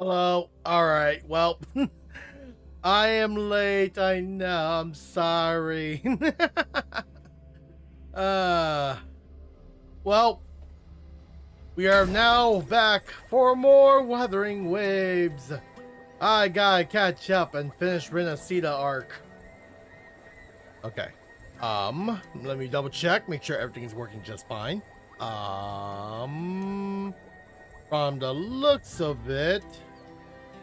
Hello. All right. Well, I am late. I know. I'm sorry. uh, well, we are now back for more Wuthering Waves. I gotta catch up and finish Rinasita arc. Okay. Let me double check, make sure everything is working just fine. From the looks of it,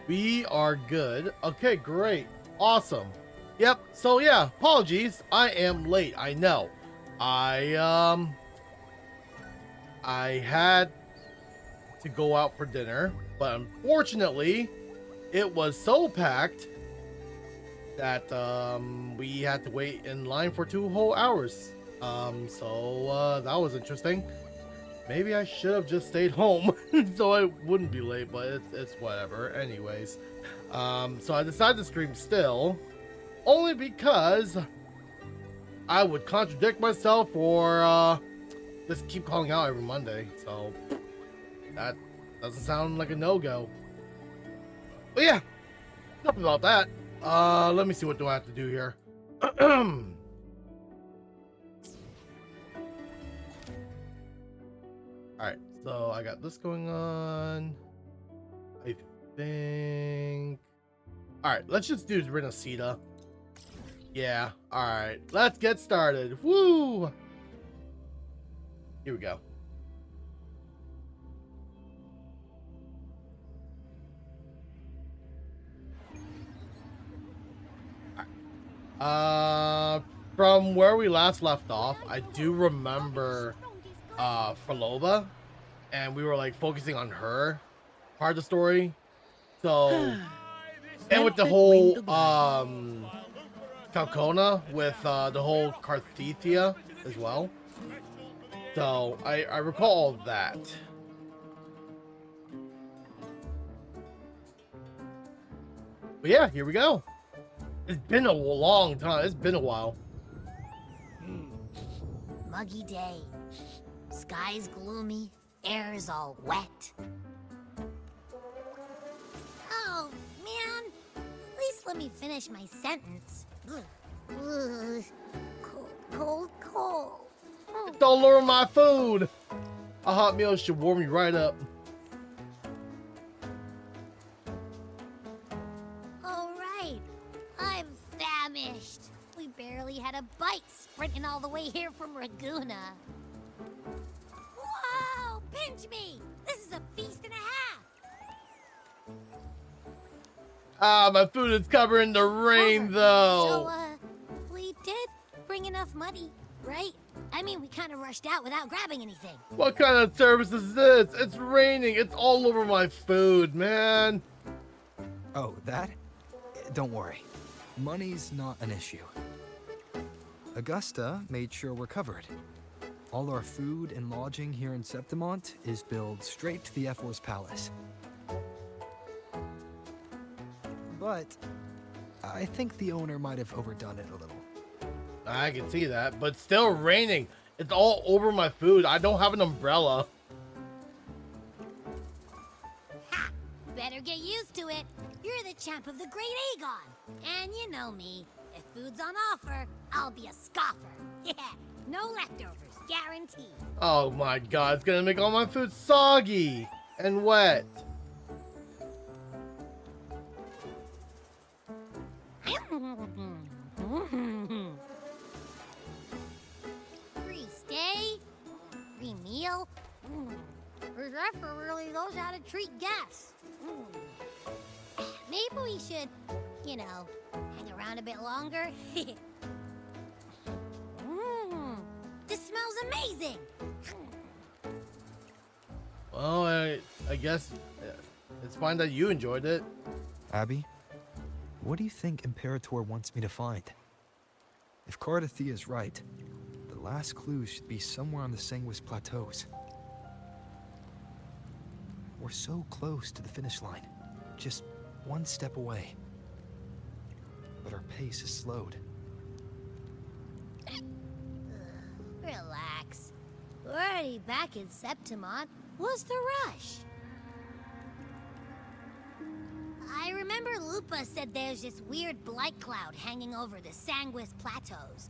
we are good. Okay, great. Awesome. Yep. So yeah, apologies. I am late. I know. I had to go out for dinner, but unfortunately, it was so packed that we had to wait in line for 2 whole hours. That was interesting. Maybe I should have just stayed home so I wouldn't be late, but it's whatever. Anyways, so I decided to stream still, only because I would contradict myself or just keep calling out every Monday. So that doesn't sound like a no-go. But yeah, enough about that. Let me see, what do I have to do here? Alright, so I got this going on. I think... Alright, let's just do Rinasita. Yeah, alright. Let's get started. Woo! Here we go. From where we last left off, I do remember Faloba, and we were like focusing on her part of the story. So, and with the whole Calcona, with the whole Carthethia as well. So I recall that. But yeah, here we go. It's been a long time. It's been a while. Muggy day. Sky's gloomy. Air's all wet. Oh, man. At least let me finish my sentence. Ugh. Cold, cold, cold. It's all over my food. A hot meal should warm you right up. All right. I'm famished. We barely had a bite sprinting all the way here from Raguna. Whoa! Pinch me! This is a feast and a half! Ah, my food is covered in the rain, though. So, we did bring enough money, right? I mean, we kind of rushed out without grabbing anything. What kind of service is this? It's raining. It's all over my food, man. Oh, that? Don't worry. Money's not an issue. Augusta made sure we're covered. All our food and lodging here in Septimont is billed straight to the F4's palace. But I think the owner might have overdone it a little. I can see that, but still raining. It's all over my food. I don't have an umbrella. Ha! Better get used to it. You're the champ of the Great Aegon. And you know me. If food's on offer, I'll be a scoffer. Yeah, no leftovers, guaranteed. Oh my god, it's gonna make all my food soggy and wet. Free stay? Free meal? Professor really knows how to treat guests. Maybe we should, you know, hang around a bit longer. This smells amazing. Well, I guess it's fine that you enjoyed it. Abby, what do you think Imperator wants me to find? If Cardathia is right, the last clue should be somewhere on the Sanguis Plateaus. We're so close to the finish line, just one step away. But our pace is slowed. Relax. We're already back in Septimont. What's the rush? remember Lupa said there's this weird blight cloud hanging over the Sanguis Plateaus.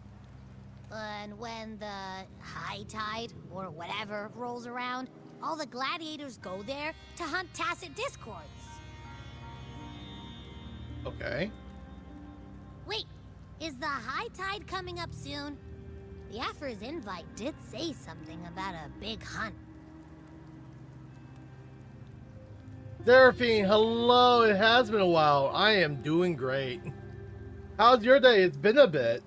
And when the high tide, or whatever, rolls around, all the gladiators go there to hunt tacit discords. Okay. Wait, is the high tide coming up soon? The Afra's invite did say something about a big hunt. Seraphine, hello. It has been a while. I am doing great. How's your day? It's been a bit.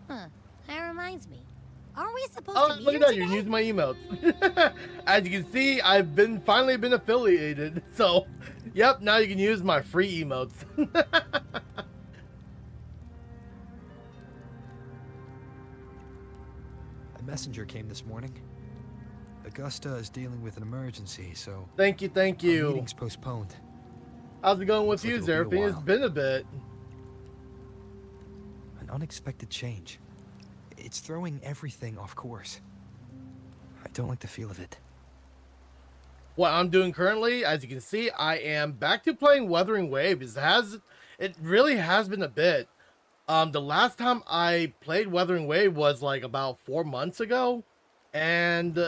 Huh, that reminds me. Aren't we supposed Oh, to be look here at that. You're today? using my emails. As you can see, I've finally been affiliated. So, yep, now you can use my free emotes. A messenger came this morning. Augusta is dealing with an emergency, so Thank you. our meeting's postponed. How's it going with Looks like you, it'll be a Seraphine? It's while. been a bit. An unexpected change. It's throwing everything off course. I don't like the feel of it. What I'm doing currently, as you can see, I am back to playing Wuthering Waves. It really has been a bit. The last time I played Wuthering Wave was like about 4 months ago, and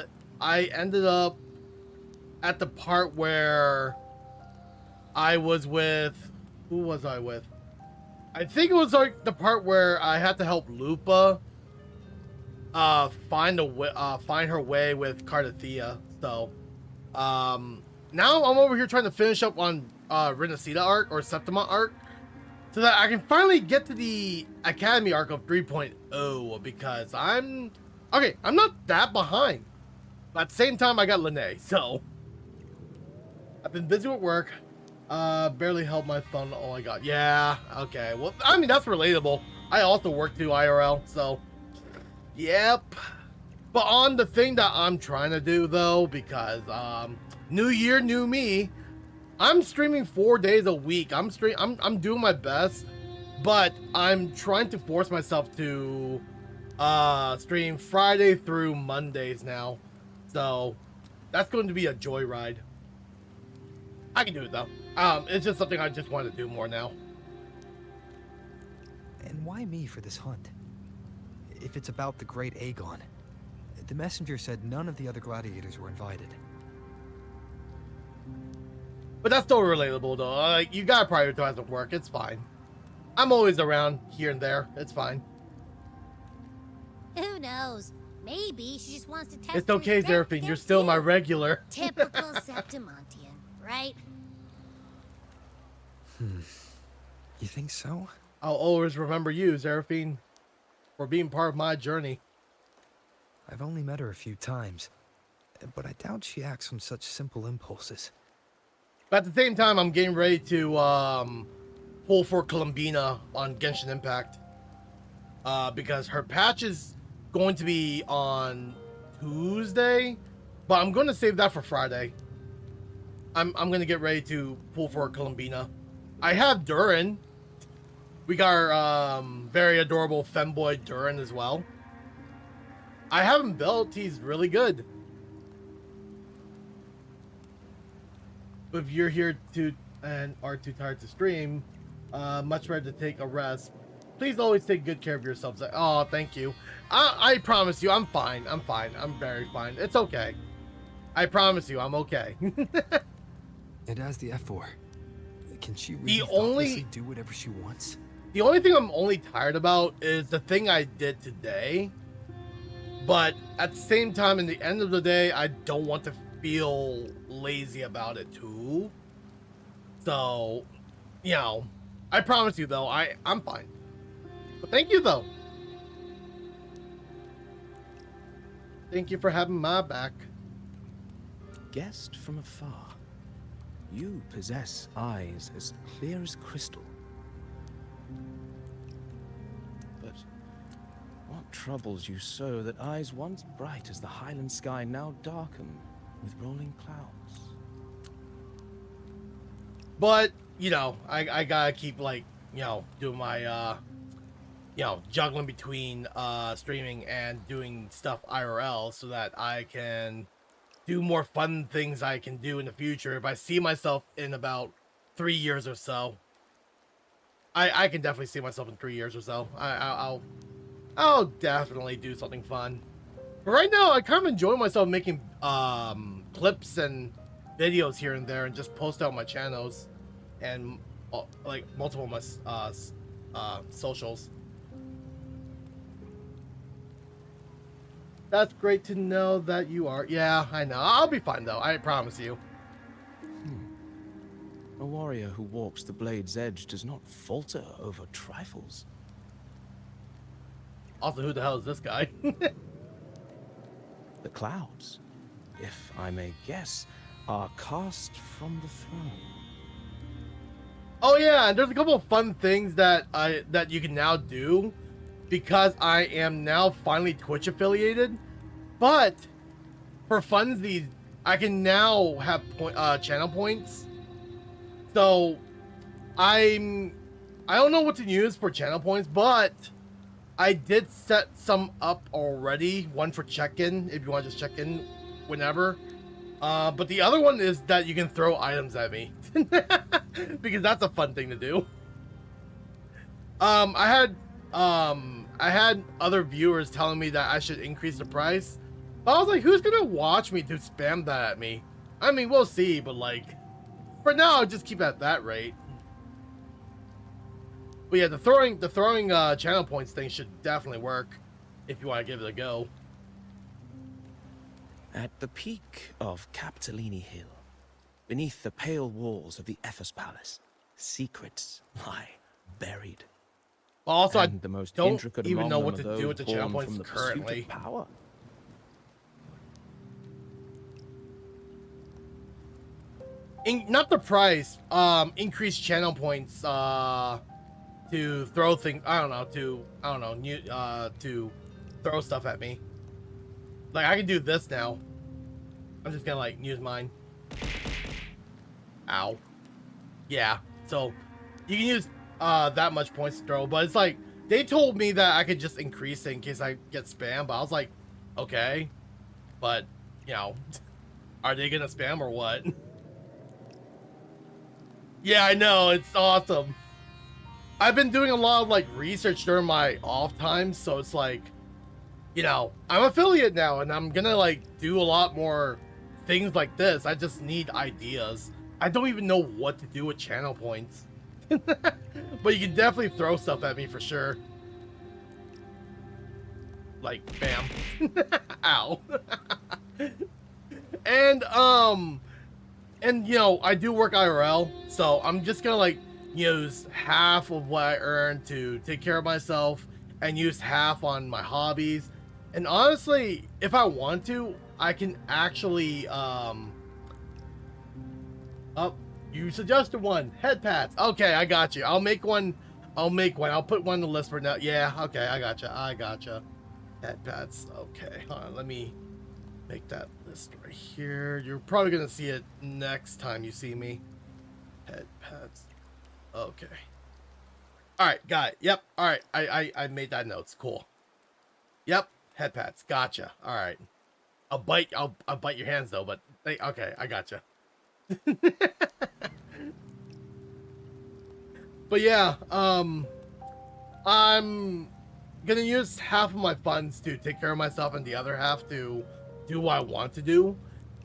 I ended up at the part where I was with, who was I with? I think it was like the part where I had to help Lupa find her way with Cardathea. So now I'm over here trying to finish up on Rinasita arc or Septima arc, so that I can finally get to the Academy arc of 3.0, because I'm not that behind. But at the same time, I got Lene, so I've been busy with work. Barely held my phone. Oh my god. Yeah, okay. Well, I mean, that's relatable. I also work too, IRL, so yep. But on the thing that I'm trying to do though, because new year, new me, I'm streaming 4 days a week. I'm doing my best, but I'm trying to force myself to stream Friday through Mondays now. So that's going to be a joyride. I can do it though. It's just something I just want to do more now. And why me for this hunt? If it's about the great Aegon. The messenger said none of the other gladiators were invited. But that's still relatable though. Like, you gotta prioritize the work. It's fine. I'm always around here and there. It's fine. Who knows? Maybe she just wants to test. It's okay, her strength Zeraphine. You're against still my you. regular. Typical Septimontian, right? You think so? I'll always remember you, Zeraphine, for being part of my journey. I've only met her a few times, but I doubt she acts from such simple impulses. But at the same time, I'm getting ready to pull for Columbina on Genshin Impact, because her patch is going to be on Tuesday, but I'm going to save that for Friday. I'm going to get ready to pull for Columbina. I have Durin. We got our very adorable femboy Durin as well. I have him built. He's really good. If you're here and are too tired to stream, much rather to take a rest. Please always take good care of yourselves. Oh, thank you. I promise you, I'm fine. I'm fine. I'm very fine. It's okay. I promise you, I'm okay. And as the F4, can she really The only- thoughtlessly do whatever she wants? The only thing I'm only tired about is the thing I did today. But at the same time, in the end of the day, I don't want to feel lazy about it too. So, you know, I promise you though, I'm fine. But thank you though. Thank you for having my back. Guest from afar, you possess eyes as clear as crystal. But what troubles you so that eyes once bright as the highland sky now darken with rolling clouds? But, you know, I gotta keep, like, you know, doing my, you know, juggling between streaming and doing stuff IRL so that I can do more fun things I can do in the future. If I see myself in about 3 years or so, I can definitely see myself in 3 years or so. I'll definitely do something fun. But right now, I kind of enjoy myself making clips and videos here and there, and just post out on my channels and like multiple of my socials. That's great to know that you are. Yeah, I know. I'll be fine though. I promise you. A warrior who walks the blade's edge does not falter over trifles. Also, who the hell is this guy? The clouds, if I may guess, are cast from the throne. Oh yeah, and there's a couple of fun things that you can now do because I am now finally Twitch affiliated. But for funsies, I can now have channel points. So I don't know what to use for channel points, but I did set some up already. One for check-in, if you want to just check in whenever. But the other one is that you can throw items at me. Because that's a fun thing to do. I had other viewers telling me that I should increase the price. But I was like, who's gonna watch me to spam that at me? I mean, we'll see, but like, for now, I'll just keep it at that rate. But yeah, the throwing channel points thing should definitely work if you want to give it a go. At the peak of Capitolini Hill, beneath the pale walls of the Ephes Palace, secrets lie buried. Also, And I the most don't intricate even know among what them to are do with those the channel born points from the pursuit of currently. power. Not the price. Increase channel points. To throw things. To throw stuff at me. Like I can do this now. I'm just gonna like use mine. Ow. Yeah. So you can use that much points to throw, but it's like they told me that I could just increase it in case I get spam. But I was like, okay, but you know, are they gonna spam or what? Yeah, I know, it's awesome. I've been doing a lot of like research during my off time, so it's like, you know, I'm affiliate now and I'm gonna like do a lot more things like this. I just need ideas. I don't even know what to do with channel points. But you can definitely throw stuff at me for sure. Like, bam. Ow. And you know, I do work IRL, so I'm just gonna like use half of what I earn to take care of myself and use half on my hobbies. And honestly, if I want to, I can actually you suggested one. Head pats. Okay, I got you. I'll make one. I'll put one on the list for now. Yeah, okay, I gotcha. Head pats. Okay, hold on, let me make that list right here. You're probably gonna see it next time you see me. Head pads. Okay. All right, got it. Yep. All right, I made that notes. Cool. Yep. Head pads. Gotcha. All right. I'll bite your hands though, but okay, I gotcha. But yeah, I'm gonna use half of my funds to take care of myself and the other half to do what I want to do.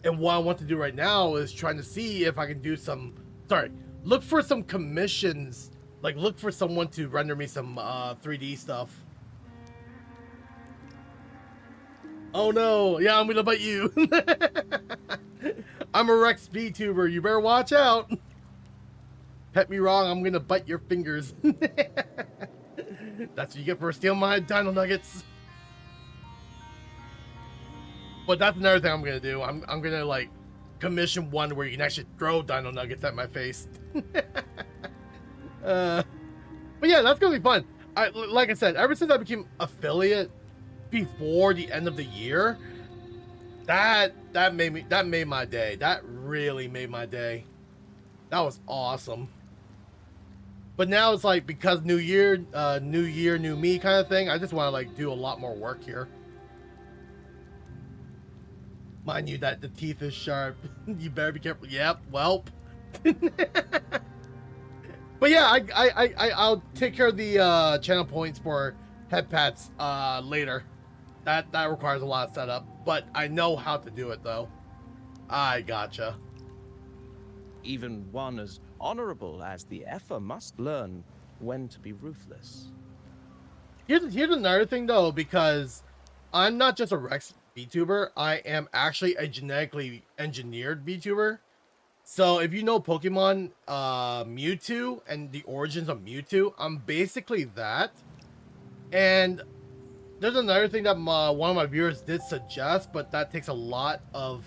And what I want to do right now is trying to see if I can do look for some commissions, like look for someone to render me some 3D stuff. Oh no, yeah, I'm gonna bite you. I'm a Rex Vtuber, you better watch out. Pet me wrong, I'm gonna bite your fingers. That's what you get for stealing my dino nuggets. But that's another thing I'm gonna do. I'm gonna like commission one where you can actually throw dino nuggets at my face. But yeah, that's gonna be fun. Like I said, ever since I became affiliate before the end of the year, that made my day. That really made my day. That was awesome. But now it's like, because new year, new me kind of thing, I just want to like do a lot more work here. Mind you that the teeth is sharp. You better be careful. Yep, welp. But yeah, I'll take care of the channel points for head pats later. That requires a lot of setup, but I know how to do it though. I gotcha. Even one as honorable as the Effa must learn when to be ruthless. Here's another thing though, because I'm not just a Rex VTuber, I am actually a genetically engineered VTuber. So if you know Pokemon Mewtwo and the origins of Mewtwo, I'm basically that. And there's another thing that one of my viewers did suggest, but that takes a lot of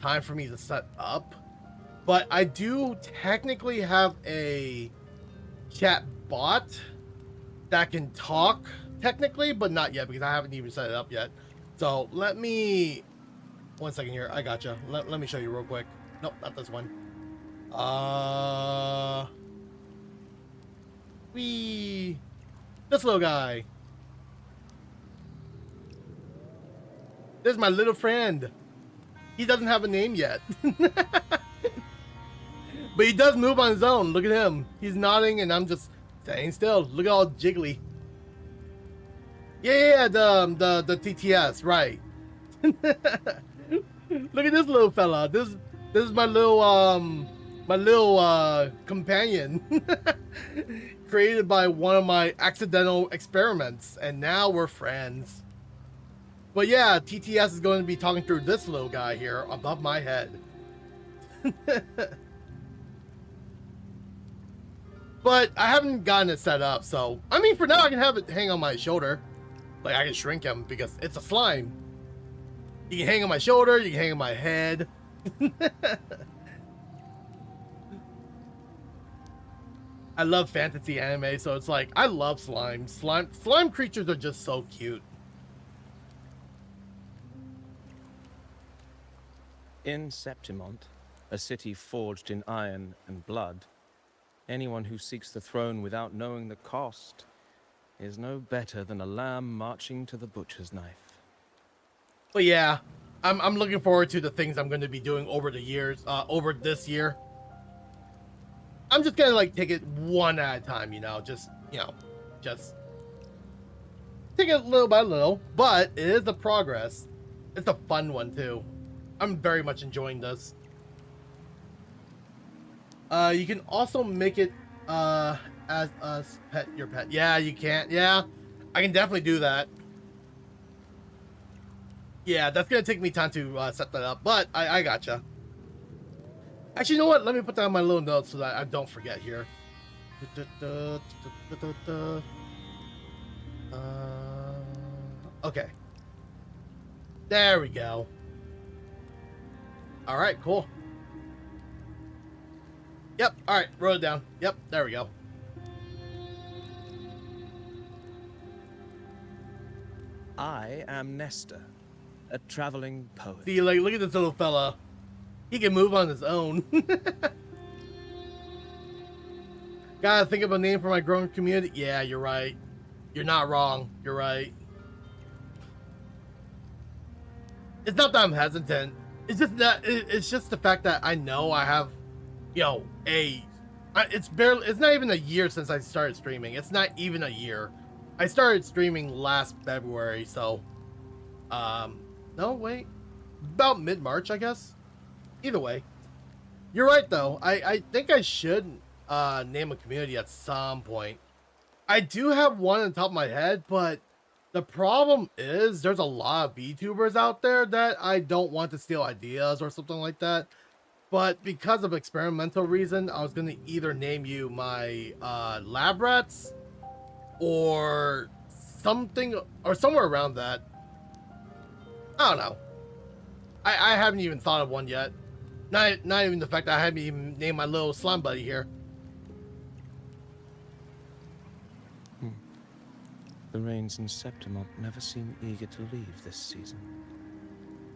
time for me to set up. But I do technically have a chat bot that can talk technically, but not yet because I haven't even set it up yet. So let me, 1 second here. I gotcha. Let me show you real quick. Nope, not this one. This little guy. This is my little friend. He doesn't have a name yet. But he does move on his own. Look at him. He's nodding and I'm just staying still. Look at all jiggly. Yeah, the TTS, right. Look at this little fella. This is my little companion. Created by one of my accidental experiments, and now we're friends. But yeah, TTS is going to be talking through this little guy here above my head. But I haven't gotten it set up, so I mean, for now I can have it hang on my shoulder. Like I can shrink him because it's a slime. You can hang on my shoulder, you can hang on my head. I love fantasy anime, so it's like I love slime. Slime creatures are just so cute. In Septimont, a city forged in iron and blood, anyone who seeks the throne without knowing the cost is no better than a lamb marching to the butcher's knife. But yeah, I'm looking forward to the things I'm going to be doing over the years, over this year. I'm just gonna like take it one at a time, you know, just take it little by little. But it is a progress. It's a fun one too. I'm very much enjoying this. You can also make it as a pet, your pet. Yeah, you can't. Yeah, I can definitely do that. Yeah, that's gonna take me time to set that up, but I gotcha. Actually, you know what? Let me put that on my little notes so that I don't forget here. Okay. There we go. All right, cool. Yep, all right, wrote it down. Yep, there we go. I am Nestor, a traveling poet. See, like, look at this little fella. He can move on his own. Gotta think of a name for my growing community. Yeah, you're right. You're not wrong. You're right. It's not that I'm hesitant. It's just that it's just the fact that I know I have, you know, it's not even a year since I started streaming. It's not even a year. I started streaming last February, so no, wait. About mid-March, I guess. Either way. You're right though. I think I should name a community at some point. I do have one on top of my head, but the problem is there's a lot of VTubers out there that I don't want to steal ideas or something like that. But because of experimental reason, I was going to either name you my lab rats or something or somewhere around that. I don't know. I haven't even thought of one yet. Not even the fact that I haven't even named my little slime buddy here. The rains in Septimont never seem eager to leave this season.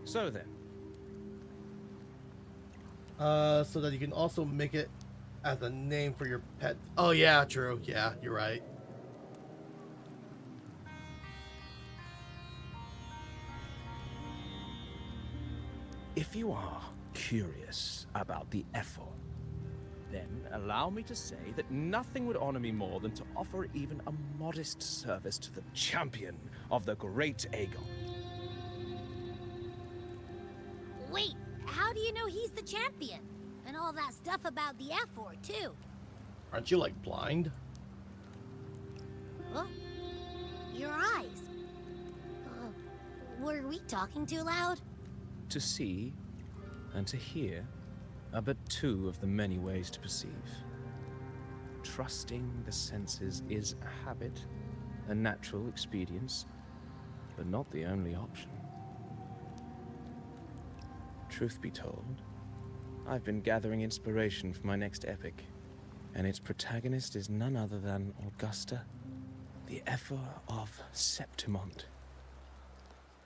So then. So that you can also make it as a name for your pet. Oh yeah, true. Yeah, you're right. If you are curious about the effort, then allow me to say that nothing would honor me more than to offer even a modest service to the champion of the Great Aegon. Wait, how do you know he's the champion? And all that stuff about the F4 too. Aren't you like blind? Huh? Your eyes. Were we talking too loud? To see and to hear are but two of the many ways to perceive. Trusting the senses is a habit, a natural expedience, but not the only option. Truth be told, I've been gathering inspiration for my next epic, and its protagonist is none other than Augusta, the Ephor of Septimont.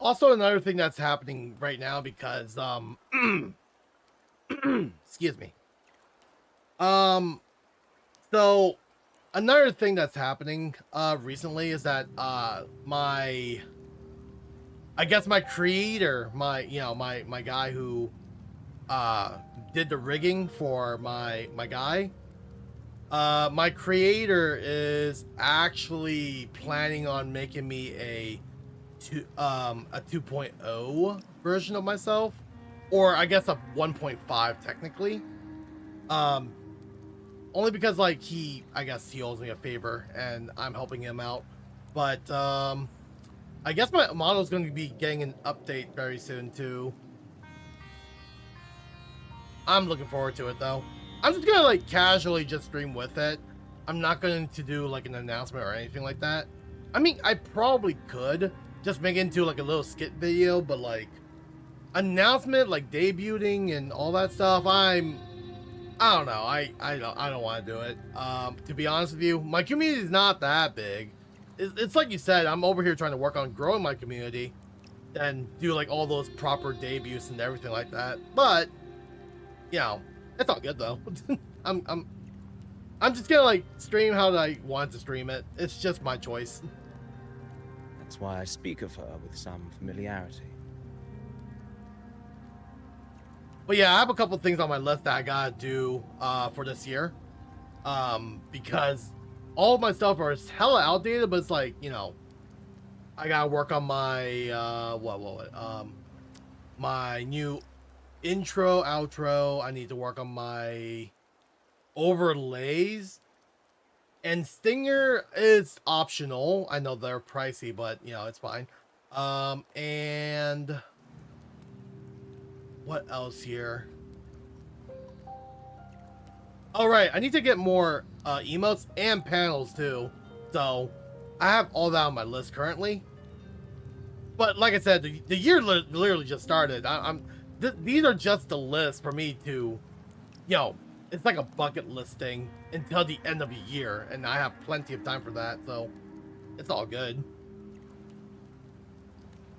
Also, another thing that's happening right now because excuse me. So another thing that's happening recently is that my creator, my guy who did the rigging for my guy, my creator is actually planning on making me a 2.0 version of myself, or I guess a 1.5 technically. Only because like I guess he owes me a favor and I'm helping him out. But I guess my model is going to be getting an update very soon too. I'm looking forward to it though. I'm just gonna like casually just stream with it. I'm not going to do like an announcement or anything like that. I mean, I probably could just make it into like a little skit video, but like announcement, like debuting and all that stuff, I don't know. I don't want to do it. To be honest with you, my community is not that big. It's like you said, I'm over here trying to work on growing my community and do like all those proper debuts and everything like that. But you know, it's all good though. I'm just gonna like stream how I want to stream it. It's just my choice. That's why I speak of her with some familiarity. But yeah, I have a couple things on my list that I gotta do for this year. Because all of my stuff are hella outdated, but it's like, you know, I gotta work on my my new intro, outro. I need to work on my overlays. And Stinger is optional. I know they're pricey, but you know, it's fine. And what else here? All right, I need to get more emotes and panels too. So I have all that on my list currently. But like I said, the year literally just started. These are just the list for me to, you know, it's like a bucket list thing until the end of the year, and I have plenty of time for that, so it's all good.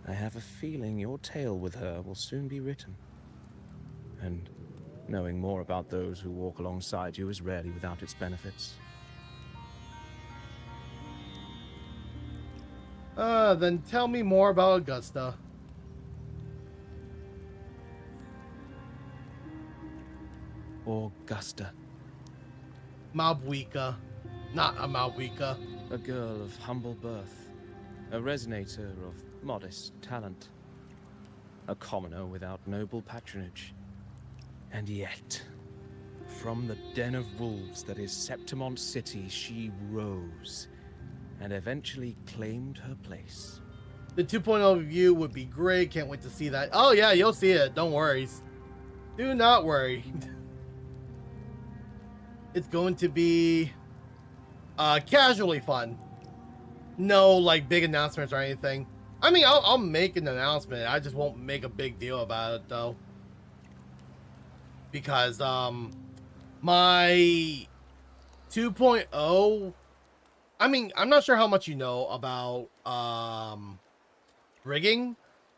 I have a feeling your tale with her will soon be written. And knowing more about those who walk alongside you is rarely without its benefits. Then tell me more about Augusta. Augusta. Malbuika. Not a Malbuika. A girl of humble birth. A resonator of modest talent. A commoner without noble patronage. And yet, from the den of wolves that is Septimont City, she rose and eventually claimed her place. The 2.0 review would be great. Can't wait to see that. Oh yeah, you'll see it. Don't worry. Do not worry. It's going to be casually fun. No like big announcements or anything. I mean, I'll make an announcement. I just won't make a big deal about it though. Because my 2.0, I mean, I'm not sure how much you know about rigging,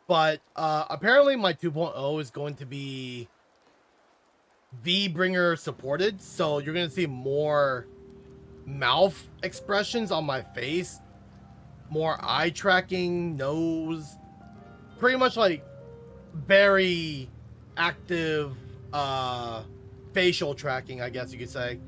but apparently my 2.0 is going to be V-Bringer supported, so you're gonna see more mouth expressions on my face, more eye tracking, nose, pretty much like very active facial tracking, I guess you could say.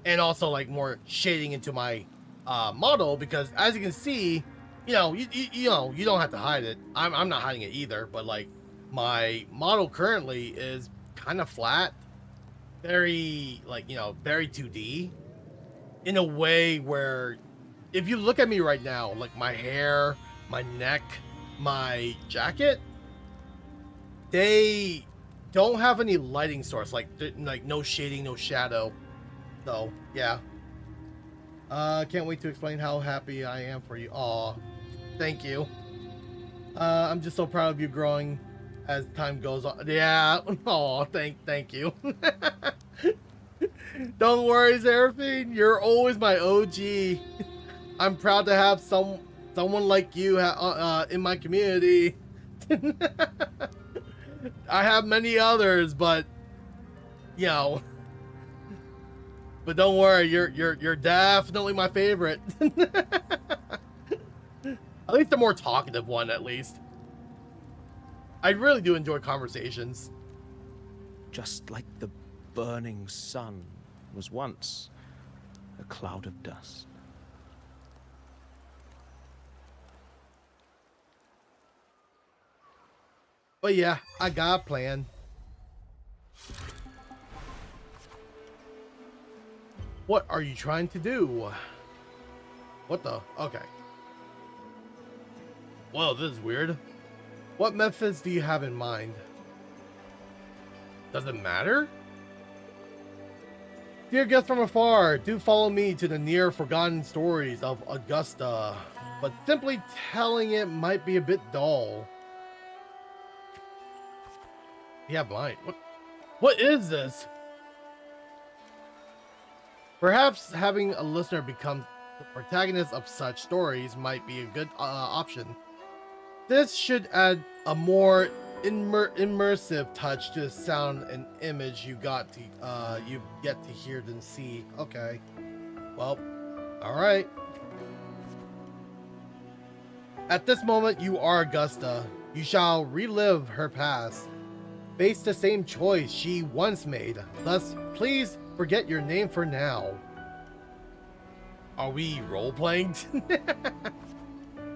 And also like more shading into my model, because as you can see, you know, you know, you don't have to hide it. I'm not hiding it either, but like my model currently is kind of flat, very like, you know, very 2D in a way where if you look at me right now, like my hair, my neck, my jacket, they don't have any lighting source, like no shading, no shadow. So yeah, can't wait to explain how happy I am for you. Aw, thank you. I'm just so proud of you growing as time goes on. Yeah, oh, thank you. Don't worry, Seraphine, you're always my OG. I'm proud to have someone like you in my community. I have many others, but you know. But don't worry, you're definitely my favorite. At least the more talkative one, at least. I really do enjoy conversations. Just like the burning sun was once a cloud of dust. But yeah, I got a plan. What are you trying to do? What the? Okay. Well, this is weird. What methods do you have in mind? Does it matter? Dear guests from afar, do follow me to the near forgotten stories of Augusta. But simply telling it might be a bit dull. Yeah, blind. What is this? Perhaps having a listener become the protagonist of such stories might be a good option. This should add a more immersive touch to the sound and image you get to hear than see. Okay. Well, all right. At this moment, you are Augusta. You shall relive her past. Face the same choice she once made. Thus, please forget your name for now. Are we role-playing?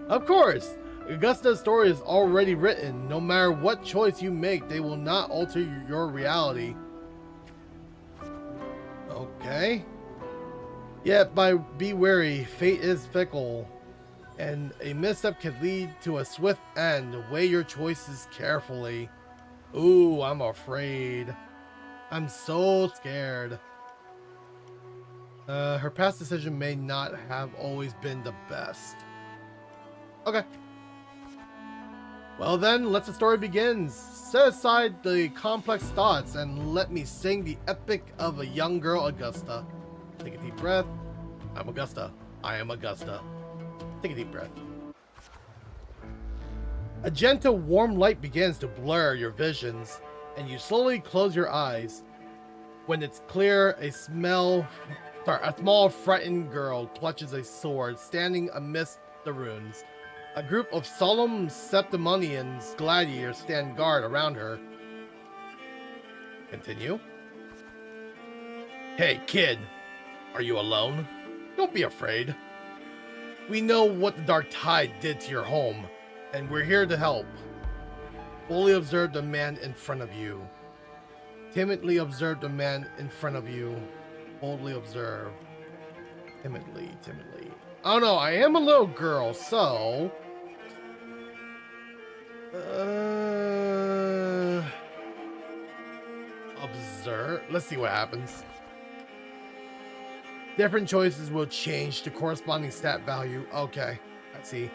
Of course! Augusta's story is already written. No matter what choice you make, they will not alter your reality. Okay. Yet, be wary. Fate is fickle, and a misstep can lead to a swift end. Weigh your choices carefully. Ooh, I'm afraid. I'm so scared. Her past decision may not have always been the best. Okay. Well then, let the story begin. Set aside the complex thoughts and let me sing the epic of a young girl, Augusta. Take a deep breath. I'm Augusta. I am Augusta. Take a deep breath. A gentle, warm light begins to blur your visions, and you slowly close your eyes. When it's clear, a small, frightened girl clutches a sword, standing amidst the ruins. A group of solemn Septimonians gladiators stand guard around her. Continue. Hey, kid. Are you alone? Don't be afraid. We know what the Dark Tide did to your home, and we're here to help. Fully observe the man in front of you. Timidly observe the man in front of you. Boldly observe. Timidly. Oh no, I am a little girl, so... Observe. Let's see what happens. Different choices will change the corresponding stat value. Okay, I see.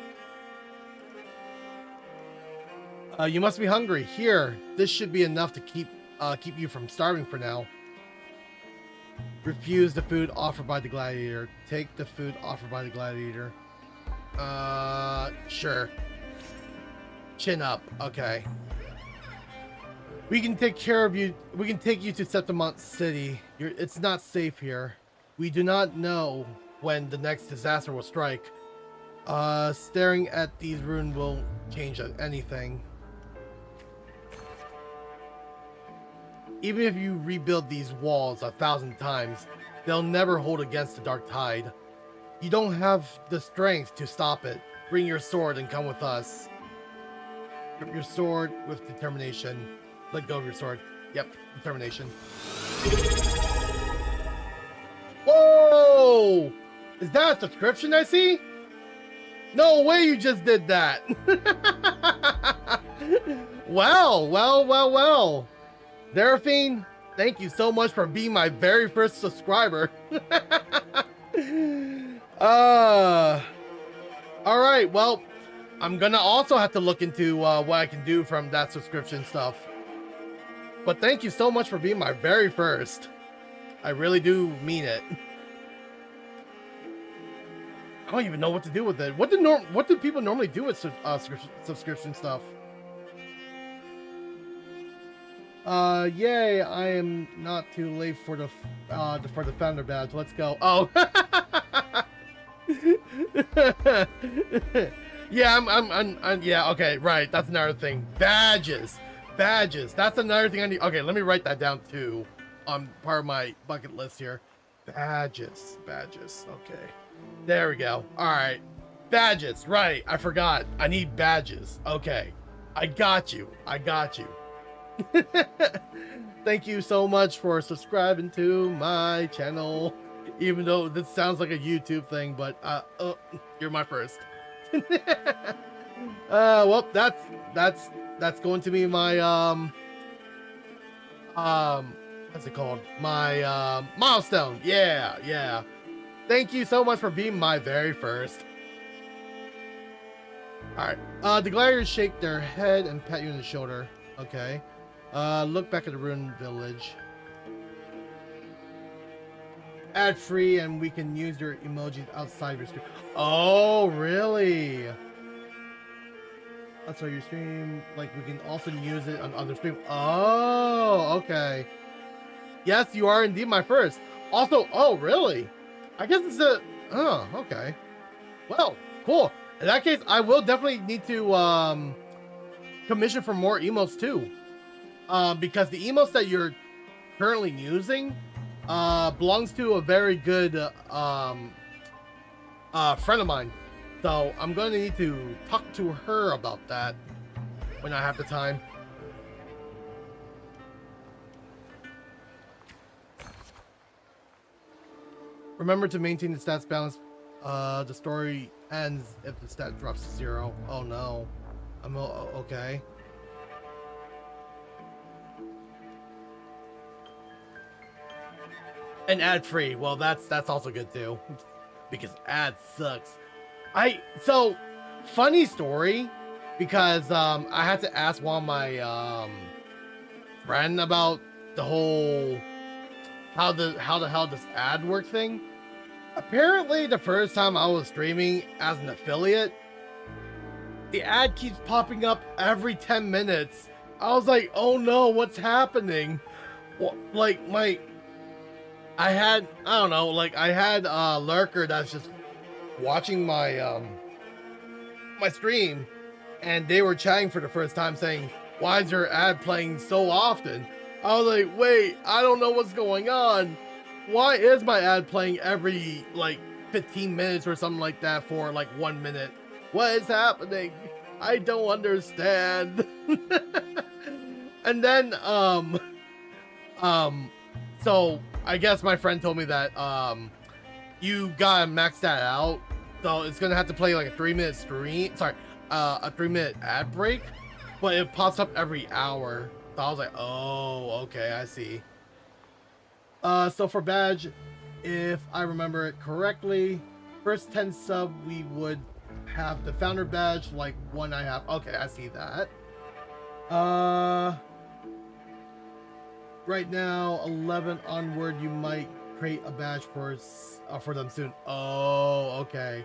You must be hungry. Here, this should be enough to keep you from starving for now. Refuse the food offered by the gladiator. Take the food offered by the gladiator. Sure. Chin up. Okay. We can take care of you. We can take you to Septimont City. It's not safe here. We do not know when the next disaster will strike. Staring at these ruins won't change anything. Even if you rebuild these walls 1,000 times, they'll never hold against the dark tide. You don't have the strength to stop it. Bring your sword and come with us. Grip your sword with determination. Let go of your sword. Yep, determination. Whoa! Is that a subscription I see? No way you just did that. Well. Zeraphine, thank you so much for being my very first subscriber. All right, well, I'm gonna also have to look into what I can do from that subscription stuff. But thank you so much for being my very first. I really do mean it. I don't even know what to do with it. What do people normally do with subscription stuff? Yay! I am not too late for the founder badge. Let's go. Oh. Yeah, I'm yeah. Okay, right. That's another thing. Badges. That's another thing I need. Okay, let me write that down too. On part of my bucket list here. Badges. Okay. There we go. All right. Badges. Right. I forgot. I need badges. Okay. I got you. Thank you so much for subscribing to my channel. Even though this sounds like a YouTube thing, but you're my first. Well, that's going to be my what's it called? My milestone. Yeah. Thank you so much for being my very first. All right. The gliders shake their head and pat you on the shoulder. Okay. Look back at the ruined village. Ad free, and we can use your emojis outside your stream. Oh, really? That's why your stream, like, we can also use it on other stream. Oh, okay. Yes, you are indeed my first. Also, oh, really? I guess it's a, oh, okay. Well, cool. In that case, I will definitely need to commission for more emotes too. Because the emotes that you're currently using belongs to a very good friend of mine. So I'm going to need to talk to her about that when I have the time. Remember to maintain the stats balance. The story ends if the stat drops to 0. Oh no. I'm okay. And ad free. Well, that's also good too, because ad sucks. So funny story, because I had to ask one of my friend about the whole how the hell this ad work thing. Apparently, the first time I was streaming as an affiliate, the ad keeps popping up every 10 minutes. I was like, oh no, what's happening? Well, like I had a lurker that's just watching my my stream, and they were chatting for the first time saying, why is your ad playing so often? I was like, wait, I don't know what's going on. Why is my ad playing every like 15 minutes or something like that for like 1 minute? What is happening? I don't understand. And then so I guess my friend told me that you gotta max that out, so it's gonna have to play like a 3-minute stream. Sorry, a 3-minute ad break, but it pops up every hour. So I was like, oh, okay, I see. So for badge, if I remember it correctly, first 10 sub we would have the founder badge, like one I have. Okay, I see that. Right now, 11 onward, you might create a badge for them soon. Oh, okay.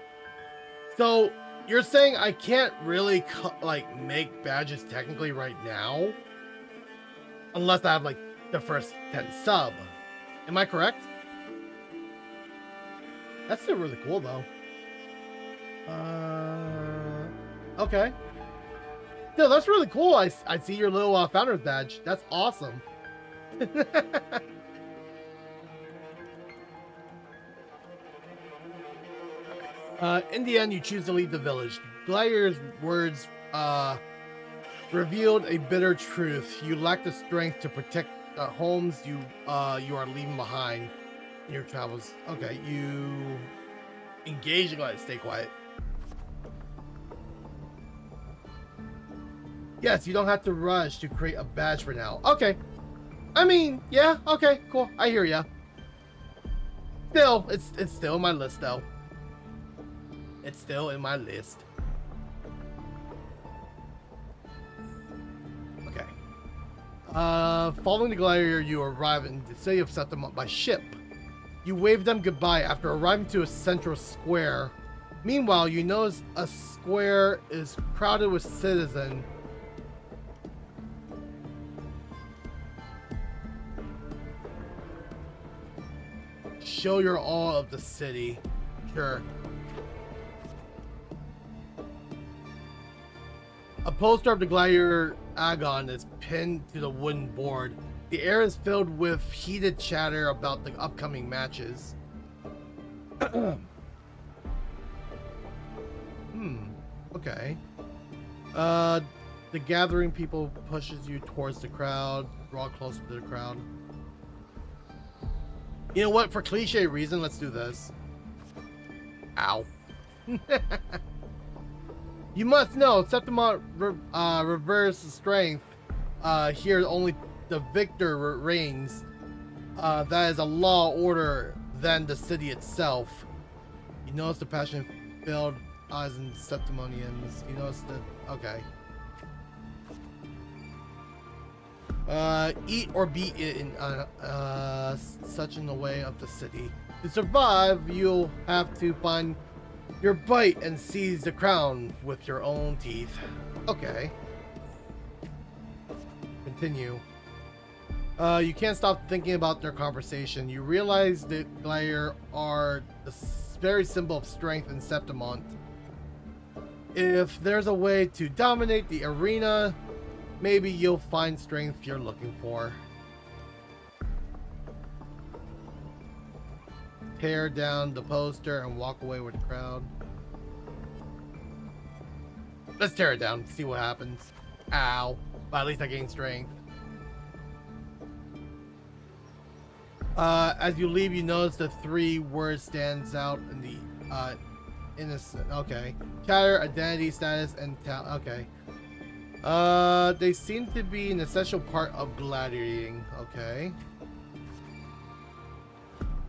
So you're saying I can't really like make badges technically right now, unless I have like the first 10 sub. Am I correct? That's still really cool though. Okay. Yeah, that's really cool. I see your little founder's badge. That's awesome. In the end, you choose to leave the village. Glidier's words revealed a bitter truth. You lack the strength to protect the homes you are leaving behind in your travels. Okay, you engage in glide. Stay quiet. Yes, you don't have to rush to create a badge for now. Okay. I mean, yeah, okay, cool. I hear ya. Still, it's still in my list though. It's still in my list. Okay. Following the glider, you arrive in the city of Septimont by ship. You wave them goodbye after arriving to a central square. Meanwhile, you notice a square is crowded with citizens. Show your awe of the city. Sure. A poster of the glider Agon is pinned to the wooden board. The air is filled with heated chatter about the upcoming matches. Okay. The gathering people pushes you towards the crowd. Draw closer to the crowd. You know what? For cliche reason, let's do this. Ow. You must know, Septimont reverse strength. Here only the victor reigns. That is a law order than the city itself. You notice the passion-filled eyes in Septimonians. You notice the... Okay. Eat or be eaten such in the way of the city. To survive, you'll have to find your bite and seize the crown with your own teeth. Okay. Continue. You can't stop thinking about their conversation. You realize that Glider are the very symbol of strength in Septimont. If there's a way to dominate the arena, maybe you'll find strength you're looking for. Tear down the poster and walk away with the crowd. Let's tear it down, see what happens. Ow. But at least I gained strength. As you leave, you notice the 3 words stands out in the innocent. Okay. Chatter, identity, status, and okay. They seem to be an essential part of gladiating. Okay.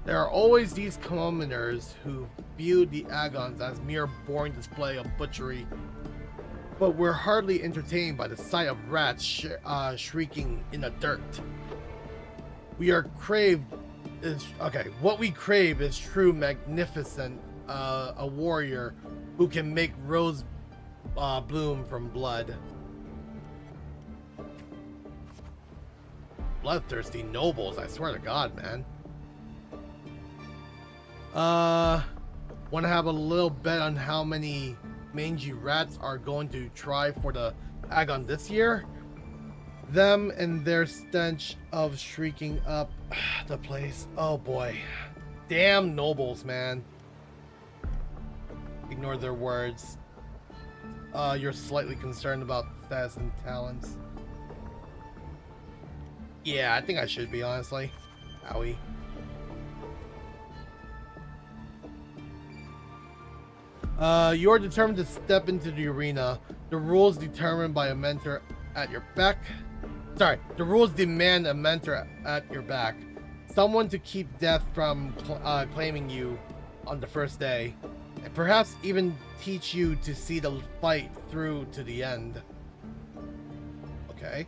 There are always these commoners who view the Agons as mere boring display of butchery, but we're hardly entertained by the sight of rats shrieking in the dirt. What we crave is true magnificent, a warrior who can make rose bloom from blood. Bloodthirsty nobles, I swear to God, man. Want to have a little bet on how many mangy rats are going to try for the Agon this year? Them and their stench of shrieking up the place. Oh boy. Damn nobles, man. Ignore their words. You're slightly concerned about status and talents. Yeah, I think I should be, honestly. Owie. You're determined to step into the arena. The rules determined by a mentor at your back. Sorry, the rules demand a mentor at your back. Someone to keep death from claiming you on the first day. And perhaps even teach you to see the fight through to the end. Okay.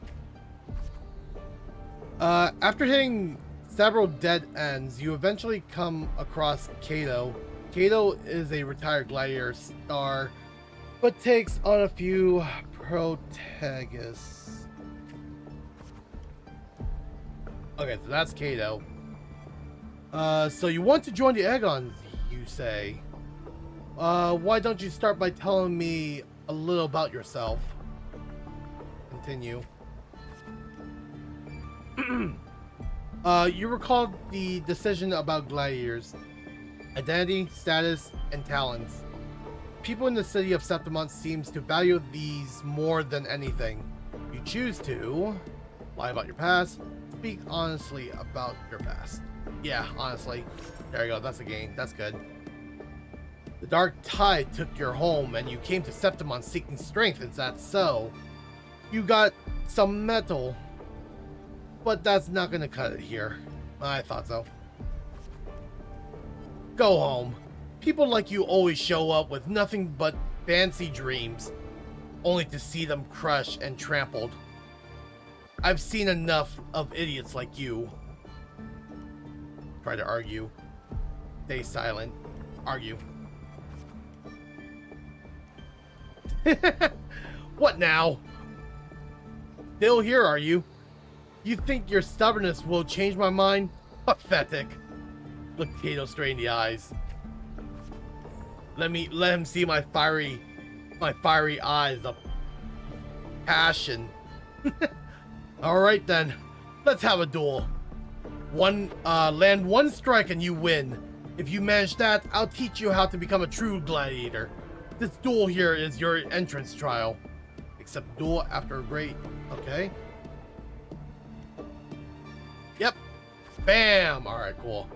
After hitting several dead ends, you eventually come across Kato. Kato is a retired gladiator star, but takes on a few protagonists. Okay, so that's Kato. So you want to join the Agons, you say. Why don't you start by telling me a little about yourself? Continue. You recall the decision about gladiators. Identity, status, and talents. People in the city of Septimont seems to value these more than anything. You choose to lie about your past, speak honestly about your past. Yeah, honestly. There you go, that's a gain. That's good. The dark tide took your home and you came to Septimont seeking strength, is that so? You got some metal, but that's not gonna cut it here. I thought so. Go home. People like you always show up with nothing but fancy dreams, only to see them crushed and trampled. I've seen enough of idiots like you. Try to argue. Stay silent. Argue. What now? Still here, are you? You think your stubbornness will change my mind? Pathetic. Look Kato straight in the eyes. Let him see my fiery eyes of passion. All right then, let's have a duel. Land one strike and you win. If you manage that, I'll teach you how to become a true gladiator. This duel here is your entrance trial. Except duel after a great... Okay. Yep. Bam! Alright, cool.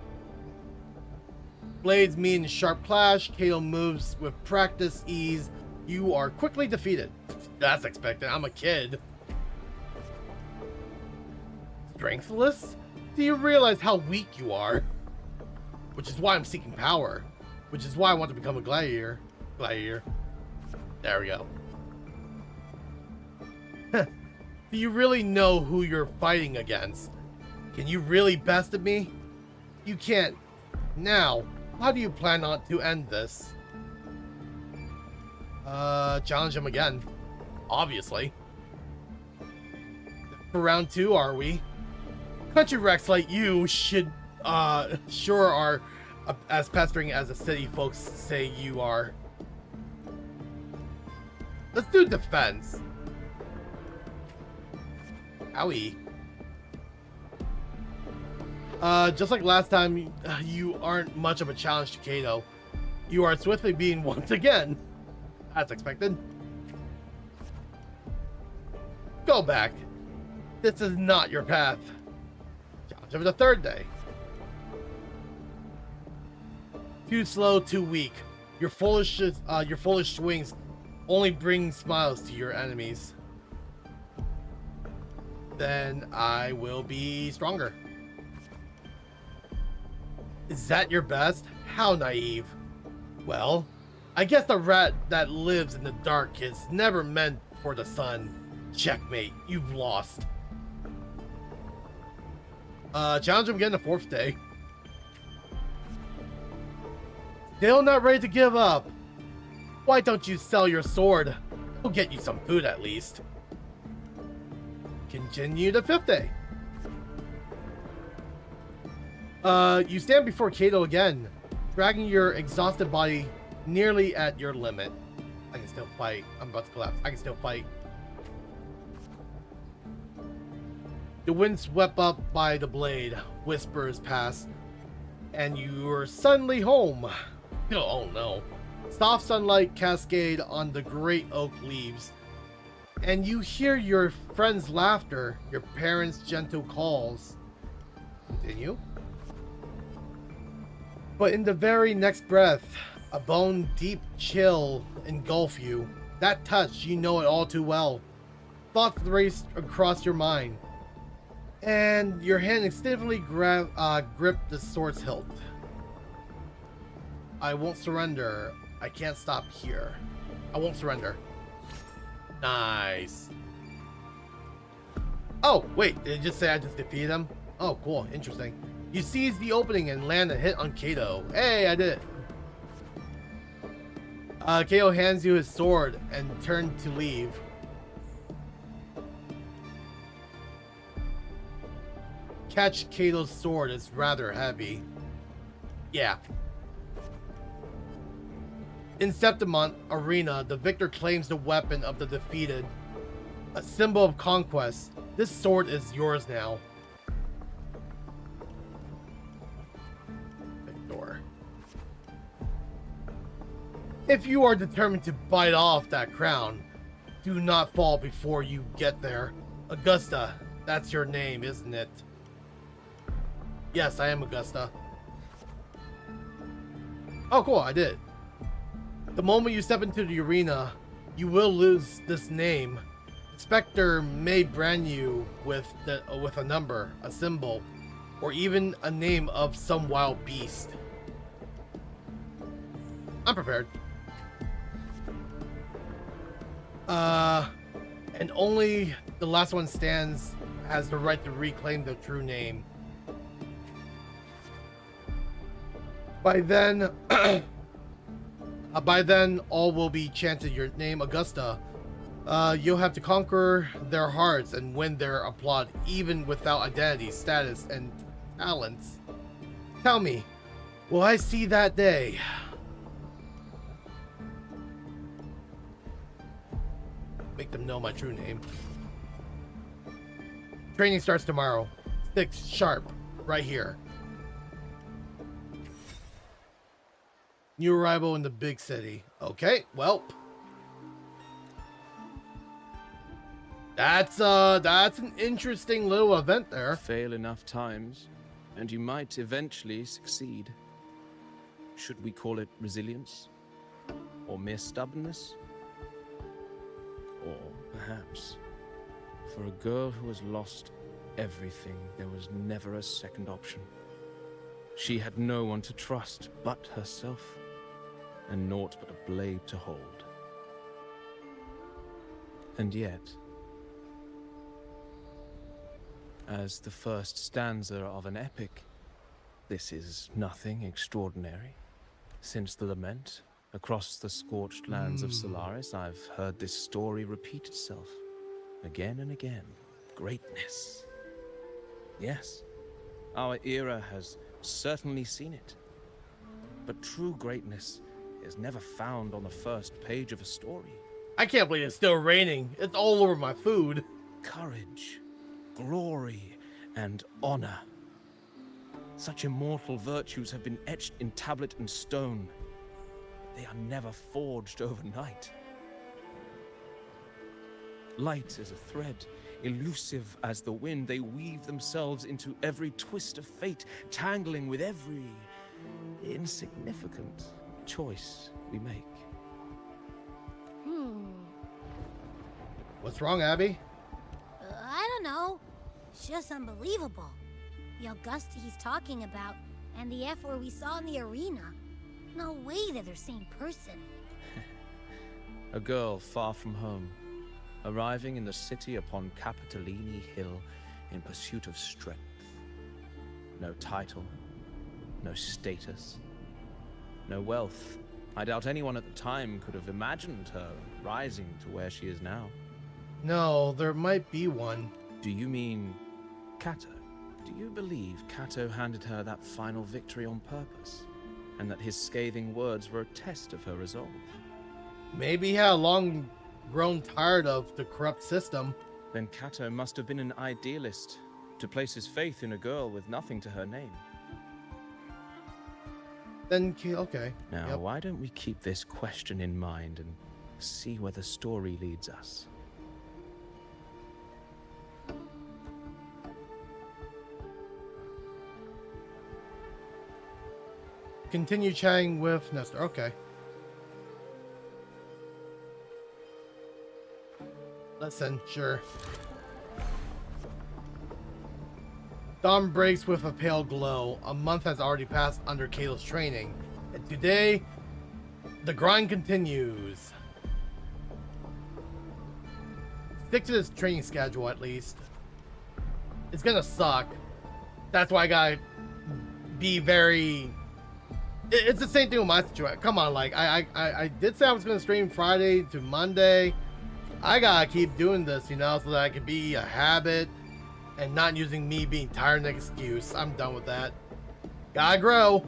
Blades meet in sharp clash. Kato moves with practice ease. You are quickly defeated. That's expected. I'm a kid. Strengthless? Do you realize how weak you are? Which is why I'm seeking power. Which is why I want to become a gladiator. There we go. Do you really know who you're fighting against? Can you really best at me? You can't. Now, how do you plan on to end this? Challenge him again. Obviously. For round 2, are we? Country Rex like you sure are as pestering as the city folks say you are. Let's do defense. Owie. Just like last time, you aren't much of a challenge to Kato. You are swiftly beaten once again. As expected. Go back. This is not your path. Challenge of the 3rd day. Too slow, too weak. Your foolish swings only bring smiles to your enemies. Then I will be stronger. Is that your best? How naive. Well, I guess the rat that lives in the dark is never meant for the sun. Checkmate, you've lost. Challenge him again the 4th day. Still not ready to give up. Why don't you sell your sword? We'll get you some food at least. Continue the 5th day. You stand before Kato again, dragging your exhausted body nearly at your limit. I can still fight. I'm about to collapse. I can still fight. The wind swept up by the blade, whispers pass, and you're suddenly home. Oh no. Soft sunlight cascade on the great oak leaves, and you hear your friend's laughter, your parents' gentle calls. Continue. But in the very next breath, a bone deep chill engulf you. That touch, you know it all too well. Thoughts race across your mind, and your hand instinctively grip the sword's hilt. I won't surrender. I can't stop here. I won't surrender. Nice. Oh, wait. Did it just say I just defeated him? Oh, cool. Interesting. You seize the opening and land a hit on Kato. Hey, I did it. Kato hands you his sword and turns to leave. Catch Kato's sword is rather heavy. Yeah. In Septimont Arena, the victor claims the weapon of the defeated. A symbol of conquest. This sword is yours now. If you are determined to bite off that crown, do not fall before you get there. Augusta, that's your name, isn't it? Yes, I am Augusta. Oh, cool, I did. The moment you step into the arena, you will lose this name. Inspector may brand you with a number, a symbol, or even a name of some wild beast. I'm prepared. And only the last one stands has the right to reclaim their true name. By then, all will be chanted your name, Augusta. You'll have to conquer their hearts and win their applaud, even without identity, status, and talents. Tell me, will I see that day? Make them know my true name. Training starts tomorrow, 6 sharp, right here. New arrival in the big city. Okay, well, that's an interesting little event there. Fail enough times, and you might eventually succeed. Should we call it resilience? Or mere stubbornness? Or perhaps, for a girl who has lost everything, there was never a second option. She had no one to trust but herself, and naught but a blade to hold. And yet, as the first stanza of an epic, this is nothing extraordinary. Since the lament, across the scorched lands of Solaris, I've heard this story repeat itself, again and again. Greatness. Yes, our era has certainly seen it. But true greatness is never found on the first page of a story. I can't believe it's still raining. It's all over my food. Courage, glory, and honor. Such immortal virtues have been etched in tablet and stone. They are never forged overnight. Light as a thread, elusive as the wind, they weave themselves into every twist of fate, tangling with every insignificant choice we make. What's wrong, Abby? I don't know. It's just unbelievable. The Augusta he's talking about, and the F-word we saw in the arena. No way they're the same person. A girl far from home, arriving in the city upon Capitolini Hill in pursuit of strength. No title, no status, no wealth. I doubt anyone at the time could have imagined her rising to where she is now. No, there might be one. Do you mean Kato? Do you believe Kato handed her that final victory on purpose, and that his scathing words were a test of her resolve? Maybe he had long grown tired of the corrupt system. Then Kato must have been an idealist, to place his faith in a girl with nothing to her name. Then, okay. Now, why don't we keep this question in mind and see where the story leads us? Continue chatting with Nestor. Okay. Listen, sure. Dawn breaks with a pale glow. A month has already passed under Kato's training, and today, the grind continues. Stick to this training schedule at least. It's gonna suck. That's why I gotta be very... It's the same thing with my situation. Come on, like, I did say I was gonna stream Friday to Monday. I gotta keep doing this, you know, so that I can be a habit and not using me being tired an excuse. I'm done with that. Gotta grow.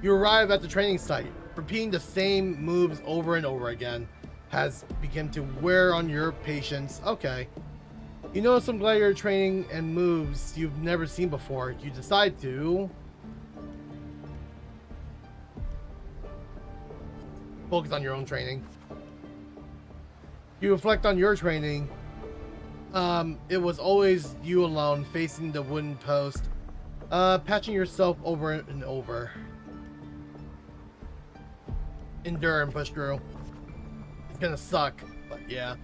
You arrive at the training site. Repeating the same moves over and over again has begun to wear on your patience. Okay. You know some gladiator training and moves you've never seen before. You decide to focus on your own training. You reflect on your training. It was always you alone facing the wooden post, patching yourself over and over. Endure and push through. It's gonna suck, but yeah.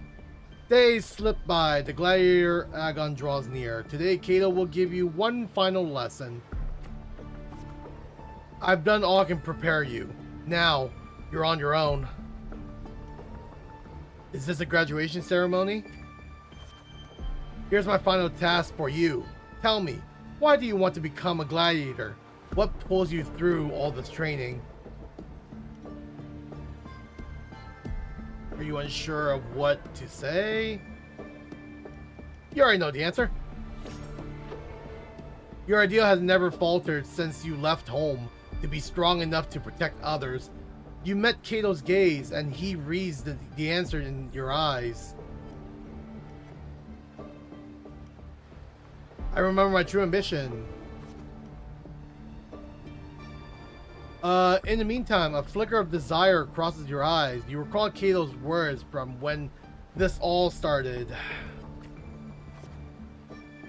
Days slip by. The gladiator Agon draws near. Today, Kato will give you one final lesson. I've done all I can prepare you. Now, you're on your own. Is this a graduation ceremony? Here's my final task for you. Tell me, why do you want to become a gladiator? What pulls you through all this training? Are you unsure of what to say? You already know the answer. Your ideal has never faltered since you left home to be strong enough to protect others. You met Kato's gaze and he reads the answer in your eyes. I remember my true ambition. In the meantime, a flicker of desire crosses your eyes. You recall Kato's words from when this all started.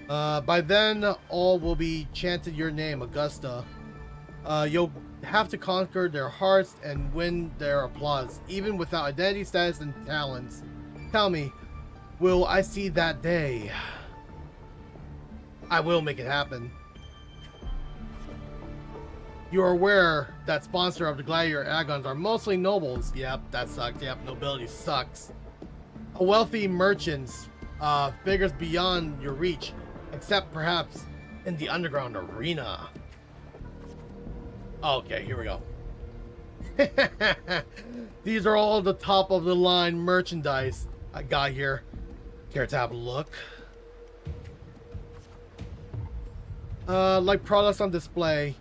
By then, all will be chanted your name, Augusta. You'll have to conquer their hearts and win their applause, even without identity, status, and talents. Tell me, will I see that day? I will make it happen. You are aware that sponsor of the Gladiator Agons are mostly nobles. Yep, that sucks. Yep, nobility sucks. A wealthy merchants, figures beyond your reach, except perhaps in the underground arena. Okay, here we go. These are all the top of the line merchandise I got here. Care to have a look? Like products on display,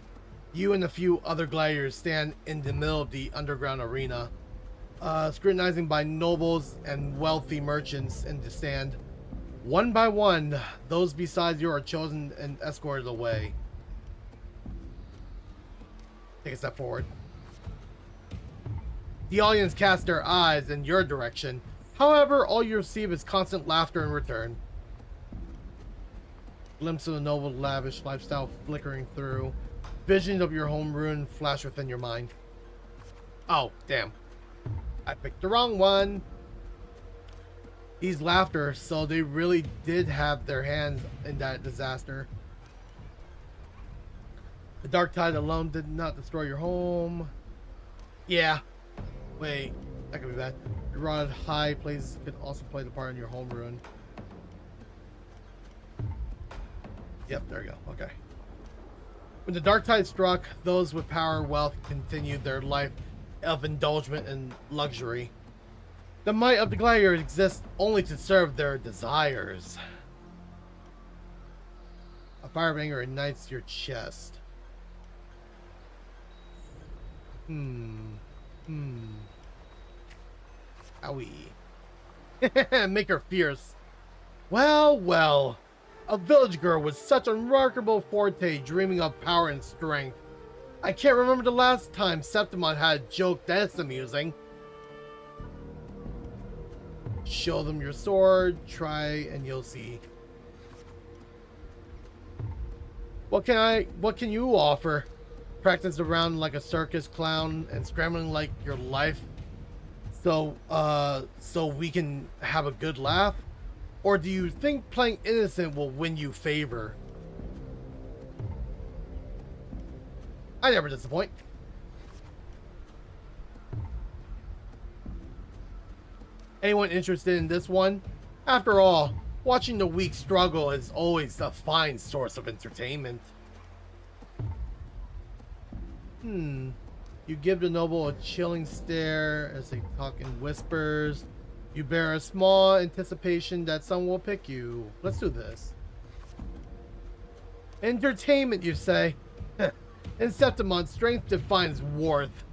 you and a few other gladiators stand in the middle of the underground arena, scrutinizing by nobles and wealthy merchants in the stand. One by one, those beside you are chosen and escorted away. Take a step forward. The audience casts their eyes in your direction. However, all you receive is constant laughter in return. Glimpse of the noble, lavish lifestyle flickering through. Visions of your home ruin flash within your mind. Oh, damn. I picked the wrong one. These laughter, so they really did have their hands in that disaster. The dark tide alone did not destroy your home. Yeah. Wait, that could be bad. The rotted high places could also play the part in your home ruin. Yep, there we go. Okay. When the dark tide struck, those with power and wealth continued their life of indulgence and luxury. The might of the gladiator exists only to serve their desires. A fire of anger ignites your chest. Owie. Make her fierce. Well, well. A village girl with such a remarkable forte, dreaming of power and strength. I can't remember the last time Septimon had a joke that's amusing. Show them your sword, try and you'll see. What can you offer? Practice around like a circus clown and scrambling like your life so we can have a good laugh? Or do you think playing innocent will win you favor? I never disappoint. Anyone interested in this one? After all, watching the weak struggle is always a fine source of entertainment. You give the noble a chilling stare as they talk in whispers. You bear a small anticipation that someone will pick you. Let's do this. Entertainment, you say? In Septimon, strength defines worth.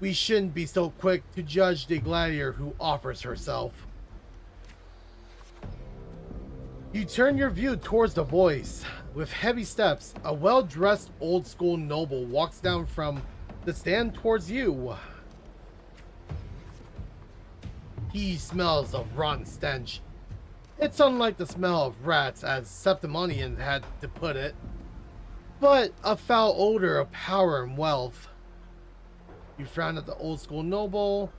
We shouldn't be so quick to judge the gladiator who offers herself. You turn your view towards the voice. With heavy steps, a well-dressed old-school noble walks down from the stand towards you. He smells a rotten stench. It's unlike the smell of rats, as Septimonian had to put it, but a foul odor of power and wealth. You frown at the old school noble,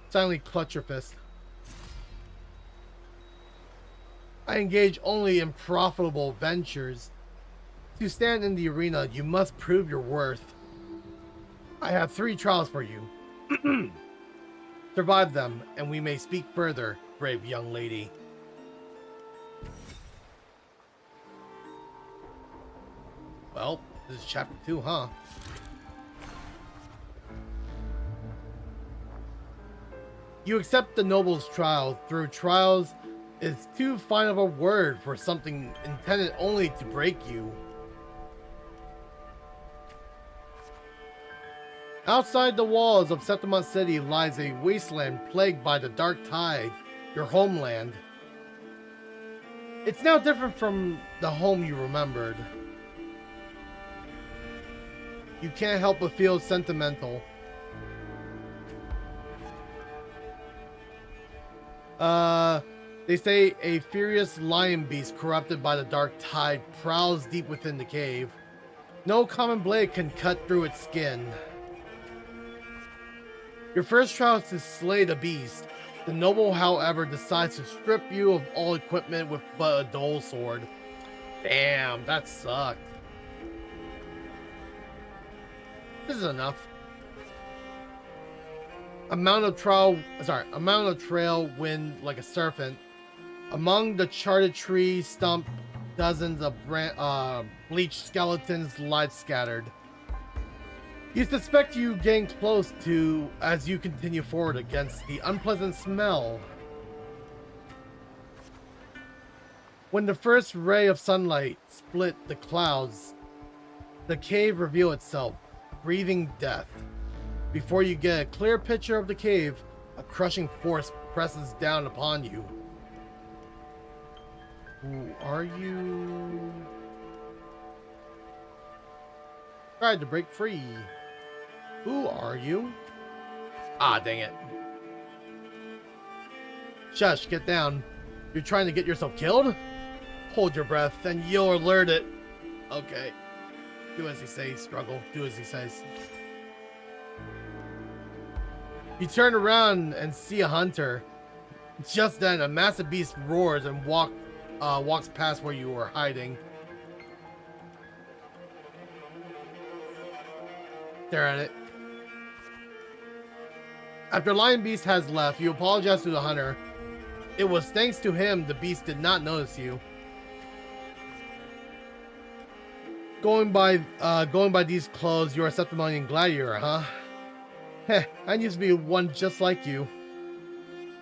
silently clutch your fist. I engage only in profitable ventures. To stand in the arena, you must prove your worth. I have 3 trials for you. Survive them, and we may speak further, brave young lady. Well, this is chapter 2, huh? You accept the noble's trial. Through trials is too fine of a word for something intended only to break you. Outside the walls of Septimont City lies a wasteland plagued by the dark tide, your homeland. It's now different from the home you remembered. You can't help but feel sentimental. They say a furious lion beast corrupted by the dark tide prowls deep within the cave. No common blade can cut through its skin. Your first trial is to slay the beast. The noble, however, decides to strip you of all equipment with but a dull sword. Damn, that sucked. This is enough. Amount of trail wind like a serpent. Among the charted trees stump dozens of bleached skeletons lie scattered. You suspect you getting close to as you continue forward against the unpleasant smell. When the first ray of sunlight split the clouds, the cave revealed itself, breathing death. Before you get a clear picture of the cave, a crushing force presses down upon you. Who are you? Tried to break free. Who are you? Ah, dang it. Shush, get down. You're trying to get yourself killed? Hold your breath, and you'll alert it. Okay. Do as he says, struggle. Do as he says. You turn around and see a hunter. Just then, a massive beast roars and walks past where you were hiding. Stare at it. After Lion Beast has left, you apologize to the hunter. It was thanks to him the beast did not notice you. Going by these clothes, you're a Septimonian gladiator, huh? Heh, I used to be one just like you.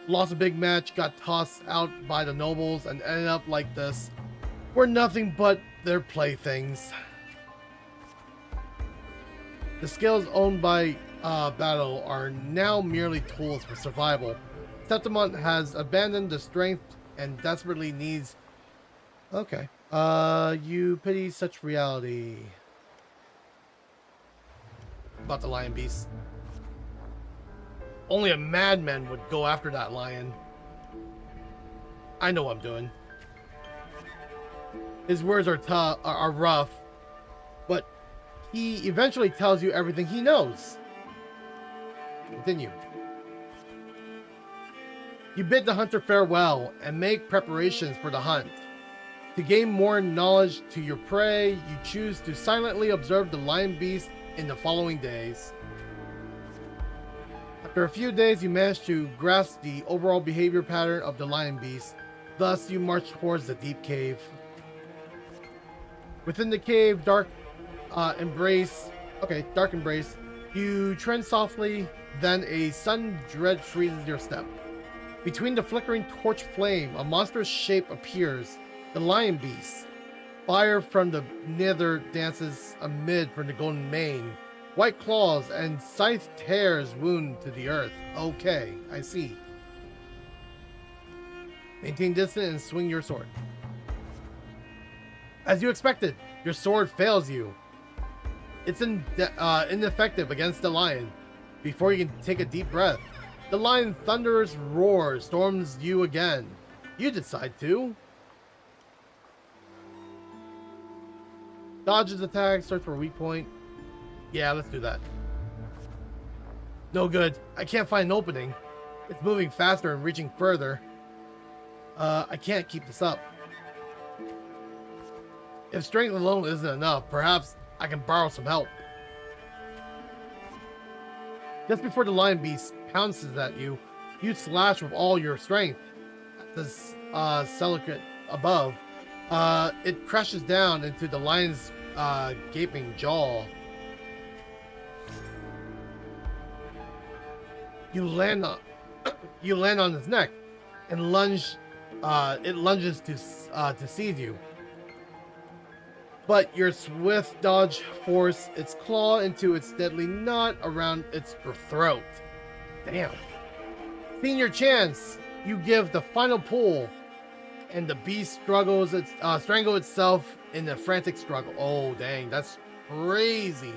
Lost a big match, got tossed out by the nobles, and ended up like this. We're nothing but their playthings. The skills owned by battle are now merely tools for survival. Septimont has abandoned the strength and desperately needs... Okay. You pity such reality. About the lion beast. Only a madman would go after that lion. I know what I'm doing. His words are rough, but he eventually tells you everything he knows. Continue. You bid the hunter farewell and make preparations for the hunt. To gain more knowledge to your prey, you choose to silently observe the lion beast in the following days. After a few days, you manage to grasp the overall behavior pattern of the lion beast. Thus, you march towards the deep cave. Within the cave, dark embrace. You tread softly, then a sudden dread freezes your step. Between the flickering torch flame, a monstrous shape appears. The lion beast. Fire from the nether dances amid from the golden mane. White claws and scythe tears wound to the earth. Okay, I see. Maintain distance and swing your sword. As you expected, your sword fails you. It's ineffective against the lion. Before you can take a deep breath, The lion's thunderous roar storms you again. You decide to dodge his attack, search for a weak point. Yeah, let's do that. No good. I can't find an opening. It's moving faster and reaching further. I can't keep this up. If strength alone isn't enough, perhaps I can borrow some help. Just before the lion beast pounces at you, you slash with all your strength at the silicate above. It crashes down into the lion's gaping jaw. You land on his neck and lunge. It lunges to seize you. But your swift dodge force its claw into its deadly knot around its throat. Damn. Seeing your chance, you give the final pull, and the beast strangles itself in a frantic struggle. Oh, dang, that's crazy.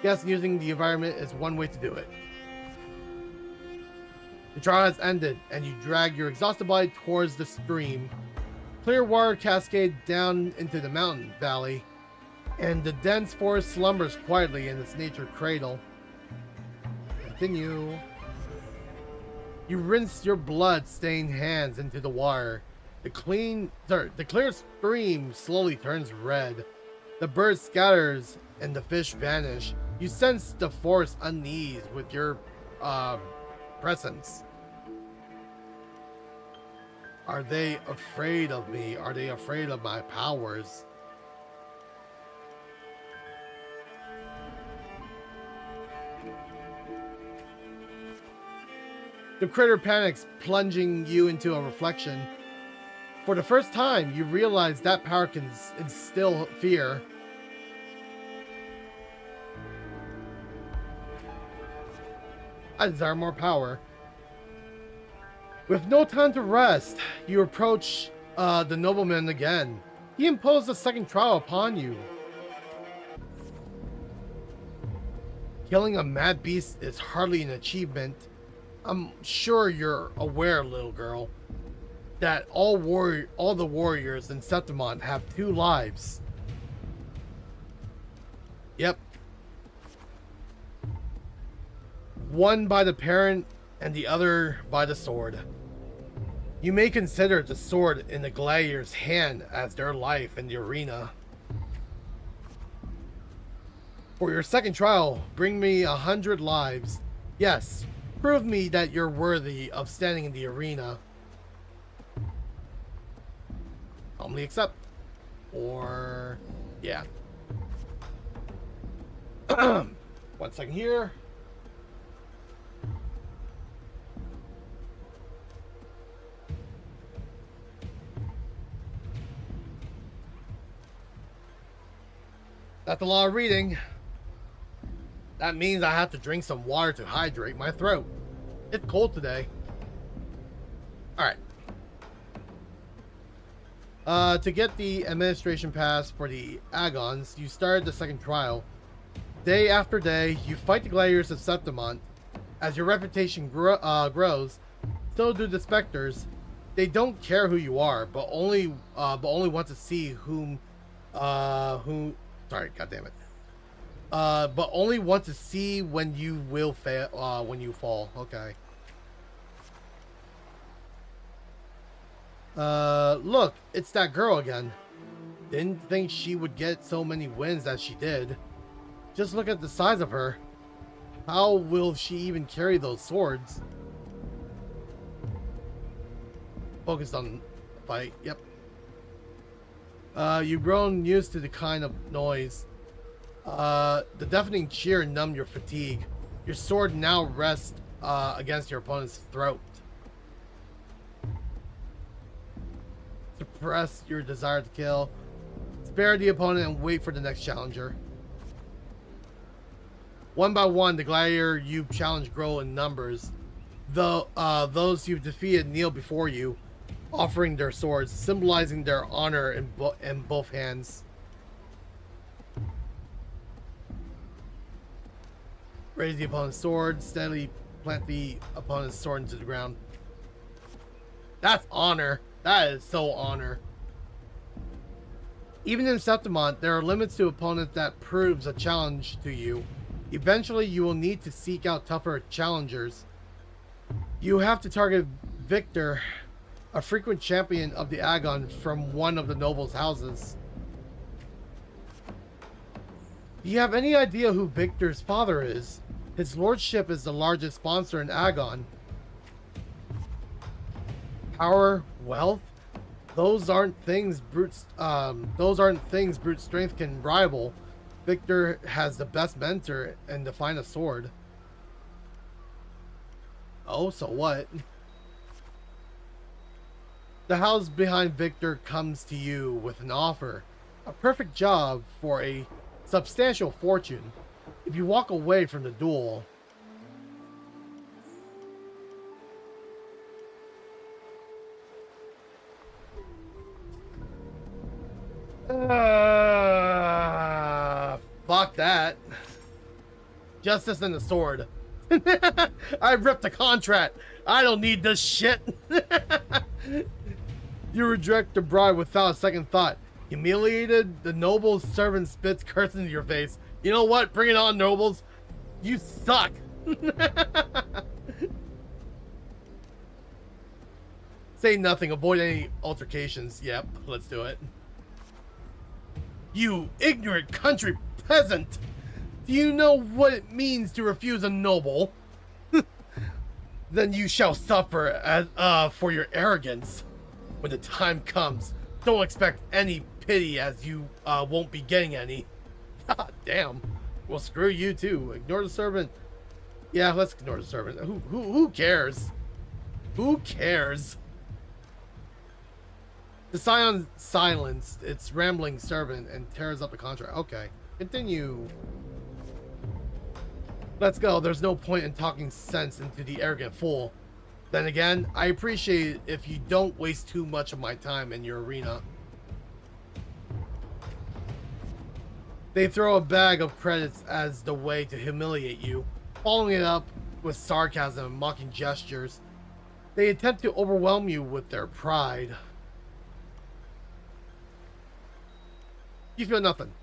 Guess using the environment is one way to do it. The trial has ended, and you drag your exhausted body towards the stream. Clear water cascades down into the mountain valley, and the dense forest slumbers quietly in its nature cradle. Continue. You rinse your blood-stained hands into the water. The clear stream slowly turns red. The bird scatters, and the fish vanish. You sense the forest unease with your presence. Are they afraid of me? Are they afraid of my powers? The critter panics, plunging you into a reflection. For the first time, you realize that power can instill fear. I desire more power. With no time to rest, you approach the nobleman again. He imposed a second trial upon you. Killing a mad beast is hardly an achievement. I'm sure you're aware, little girl, that all the warriors in Septimont have 2 lives. Yep. One by the parent and the other by the sword. You may consider the sword in the gladiator's hand as their life in the arena. For your second trial, bring me 100 lives. Yes, prove me that you're worthy of standing in the arena. Calmly accept. Or, yeah. 1 second here. That's a lot of reading. That means I have to drink some water to hydrate my throat. It's cold today. Alright. To get the administration pass for the Agons, you started the second trial. Day after day, you fight the gladiators of Septimont. As your reputation grows, so do the specters. They don't care who you are, but only want to see Sorry, goddammit. But only want to see when you will fail. When you fall. Okay. Look, it's that girl again. Didn't think she would get so many wins as she did. Just look at the size of her. How will she even carry those swords? Focused on the fight. Yep. You've grown used to the kind of noise. The deafening cheer numbed your fatigue. Your sword now rests against your opponent's throat. Suppress your desire to kill. Spare the opponent and wait for the next challenger. One by one, the gladiator you've challenged grow in numbers. Those you've defeated kneel before you, offering their swords, symbolizing their honor in both hands. Raise the opponent's sword, steadily plant the opponent's sword into the ground. That's honor. That is so honor. Even in Septimont, there are limits to opponents that proves a challenge to you. Eventually, you will need to seek out tougher challengers. You have to target Victor, a frequent champion of the Agon from one of the nobles' houses. Do you have any idea who Victor's father is? His lordship is the largest sponsor in Agon. Power, wealth, those aren't things brute strength can rival. Victor has the best mentor and the finest sword. Oh, so what? The house behind Victor comes to you with an offer. A perfect job for a substantial fortune. If you walk away from the duel, fuck that. Justice and the sword. I ripped the contract. I don't need this shit. You reject the bribe without a second thought. Humiliated, the noble's servant spits curse into your face. You know what? Bring it on, nobles. You suck. Say nothing. Avoid any altercations. Yep, let's do it. You ignorant country peasant. Do you know what it means to refuse a noble? Then you shall suffer as, for your arrogance. When the time comes, don't expect any pity, as you won't be getting any. God damn. Well, screw you too. Ignore the servant. Yeah, let's ignore the servant. Who cares? Who cares? The scion silenced its rambling servant and tears up the contract. Okay, continue. Let's go. There's no point in talking sense into the arrogant fool. Then again, I appreciate it if you don't waste too much of my time in your arena. They throw a bag of credits as the way to humiliate you, following it up with sarcasm and mocking gestures. They attempt to overwhelm you with their pride. You feel nothing.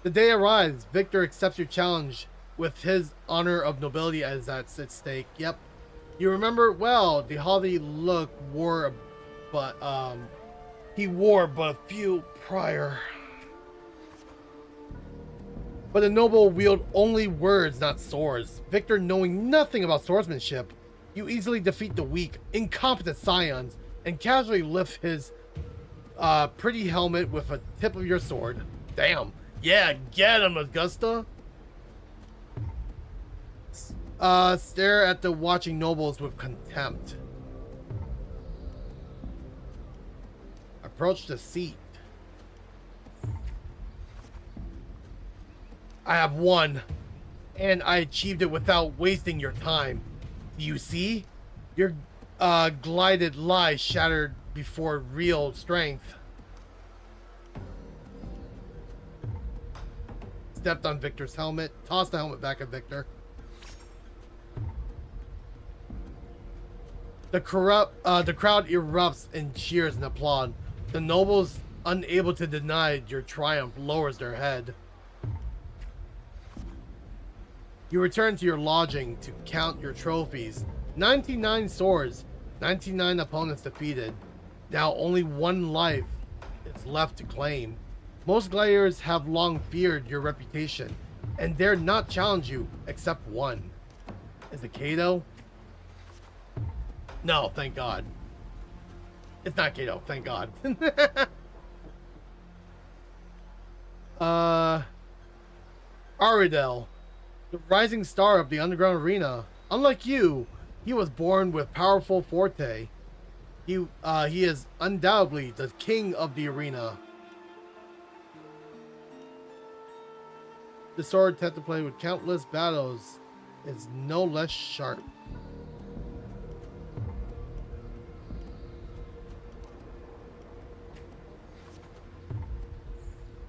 The day arrives. Victor accepts your challenge with his honor of nobility as that's at stake. Yep. You remember well the haughty look he wore but a few prior. But the noble wield only words, not swords. Victor, knowing nothing about swordsmanship, you easily defeat the weak, incompetent scions and casually lift his pretty helmet with a tip of your sword. Damn. Yeah, get him, Augusta. Stare at the watching nobles with contempt. Approach the seat. I have won, and I achieved it without wasting your time. Do you see? Your glided lie shattered before real strength. Stepped on Victor's helmet, tossed the helmet back at Victor. The crowd erupts in cheers and applaud. The nobles, unable to deny your triumph, lowers their head. You return to your lodging to count your trophies. 99 swords, 99 opponents defeated. Now only one life is left to claim. Most gladiators have long feared your reputation and dare not challenge you except one. Is it Kato? No, thank God. It's not Kato, thank God. Aridel, the rising star of the underground arena. Unlike you, he was born with powerful forte. He is undoubtedly the king of the arena. The sword had to play with countless battles is no less sharp.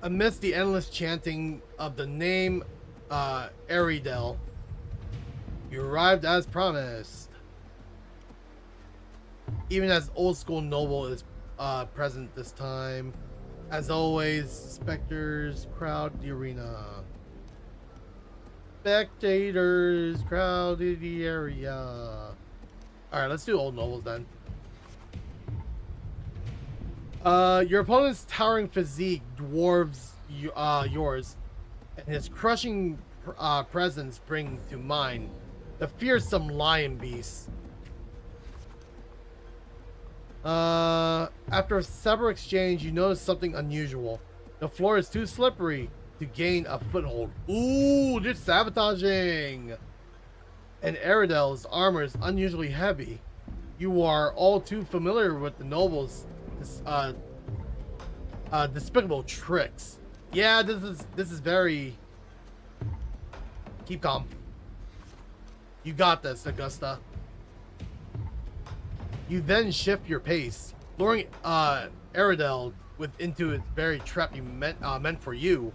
Amidst the endless chanting of the name Aridel, You arrived as promised. Even as old school noble is present this time. As always, specters crowd the arena. Spectators crowded the area. Alright, let's do old nobles then. Your opponent's towering physique dwarves yours, and his crushing presence bring to mind the fearsome lion beast. After a several exchange, you notice something unusual. The floor is too slippery to gain a foothold. Ooh, they're sabotaging! And Aridel's armor is unusually heavy. You are all too familiar with the nobles' despicable tricks. Yeah, this is very... Keep calm. You got this, Augusta. You then shift your pace, luring Aridel into its very trap meant for you.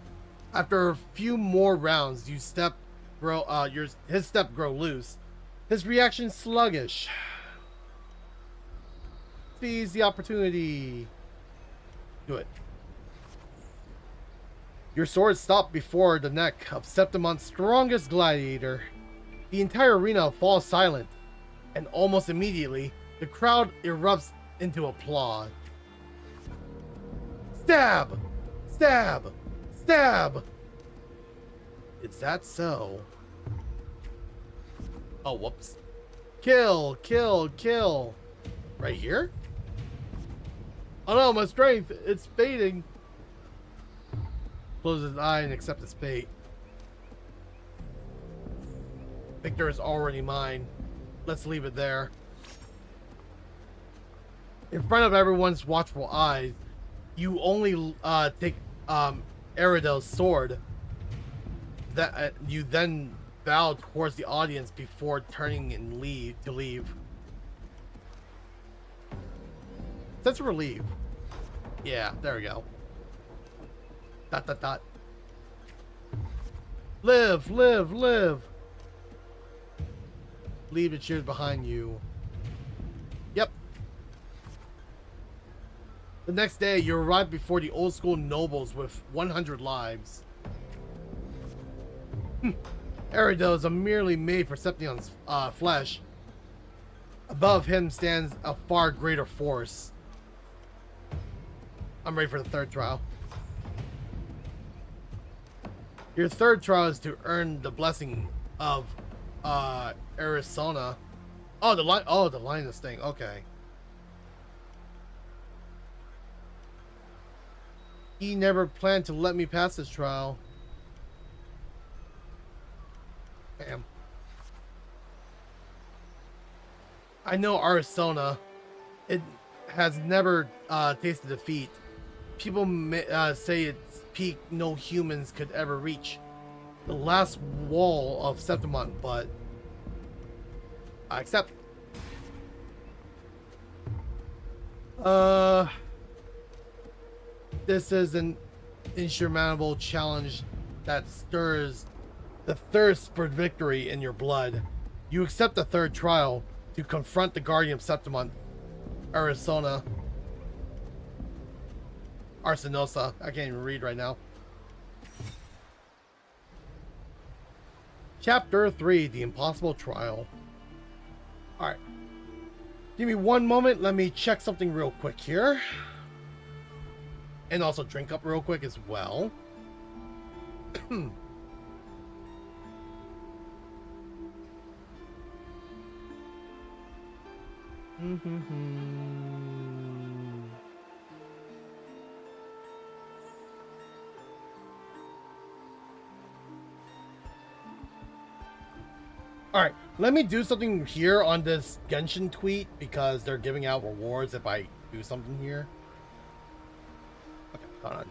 After a few more rounds, his step grow loose. His reaction sluggish. Seize the opportunity. Do it. Your sword stopped before the neck of Septimon's strongest gladiator. The entire arena falls silent, and almost immediately, the crowd erupts into applause. Stab! Stab! Stab! Is that so? Oh, whoops. Kill! Kill! Kill! Right here? Oh no, my strength! It's fading! Close his eye and accept his fate. Victor is already mine. Let's leave it there. In front of everyone's watchful eyes, you only take Aridel's sword. That you then bow towards the audience before turning and leave. Sense of relief. Yeah, there we go. ... Live, live, live. Leave the cheers behind you. Yep. The next day, you arrive before the old school nobles with 100 lives. Aridel is a merely made for Seption's flesh. Above him stands a far greater force. I'm ready for the third trial. Your third trial is to earn the blessing of Arizona. Oh, the lioness thing. Okay. He never planned to let me pass this trial. Damn. I know Arizona. It has never tasted defeat. People say it's peak no humans could ever reach. The last wall of Septimont, but I accept. This is an insurmountable challenge that stirs the thirst for victory in your blood. You accept the third trial to confront the Guardian of Septimont, Arizona. Arsenosa. I can't even read right now. Chapter 3, The Impossible Trial. Alright. Give me one moment. Let me check something real quick here. And also drink up real quick as well. Alright, let me do something here on this Genshin tweet because they're giving out rewards if I do something here. Okay, hold on.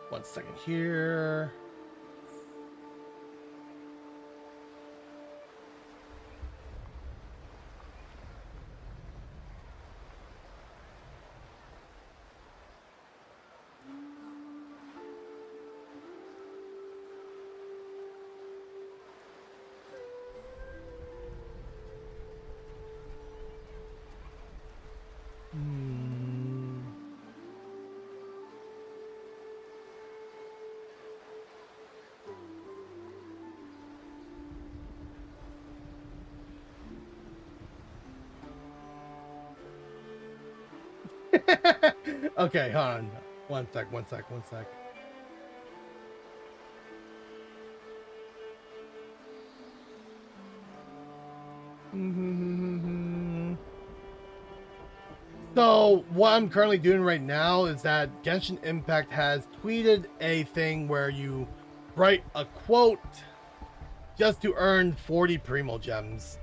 One second here. Okay, hold on. One sec. So what I'm currently doing right now is that Genshin Impact has tweeted a thing where you write a quote just to earn 40 Primo Gems.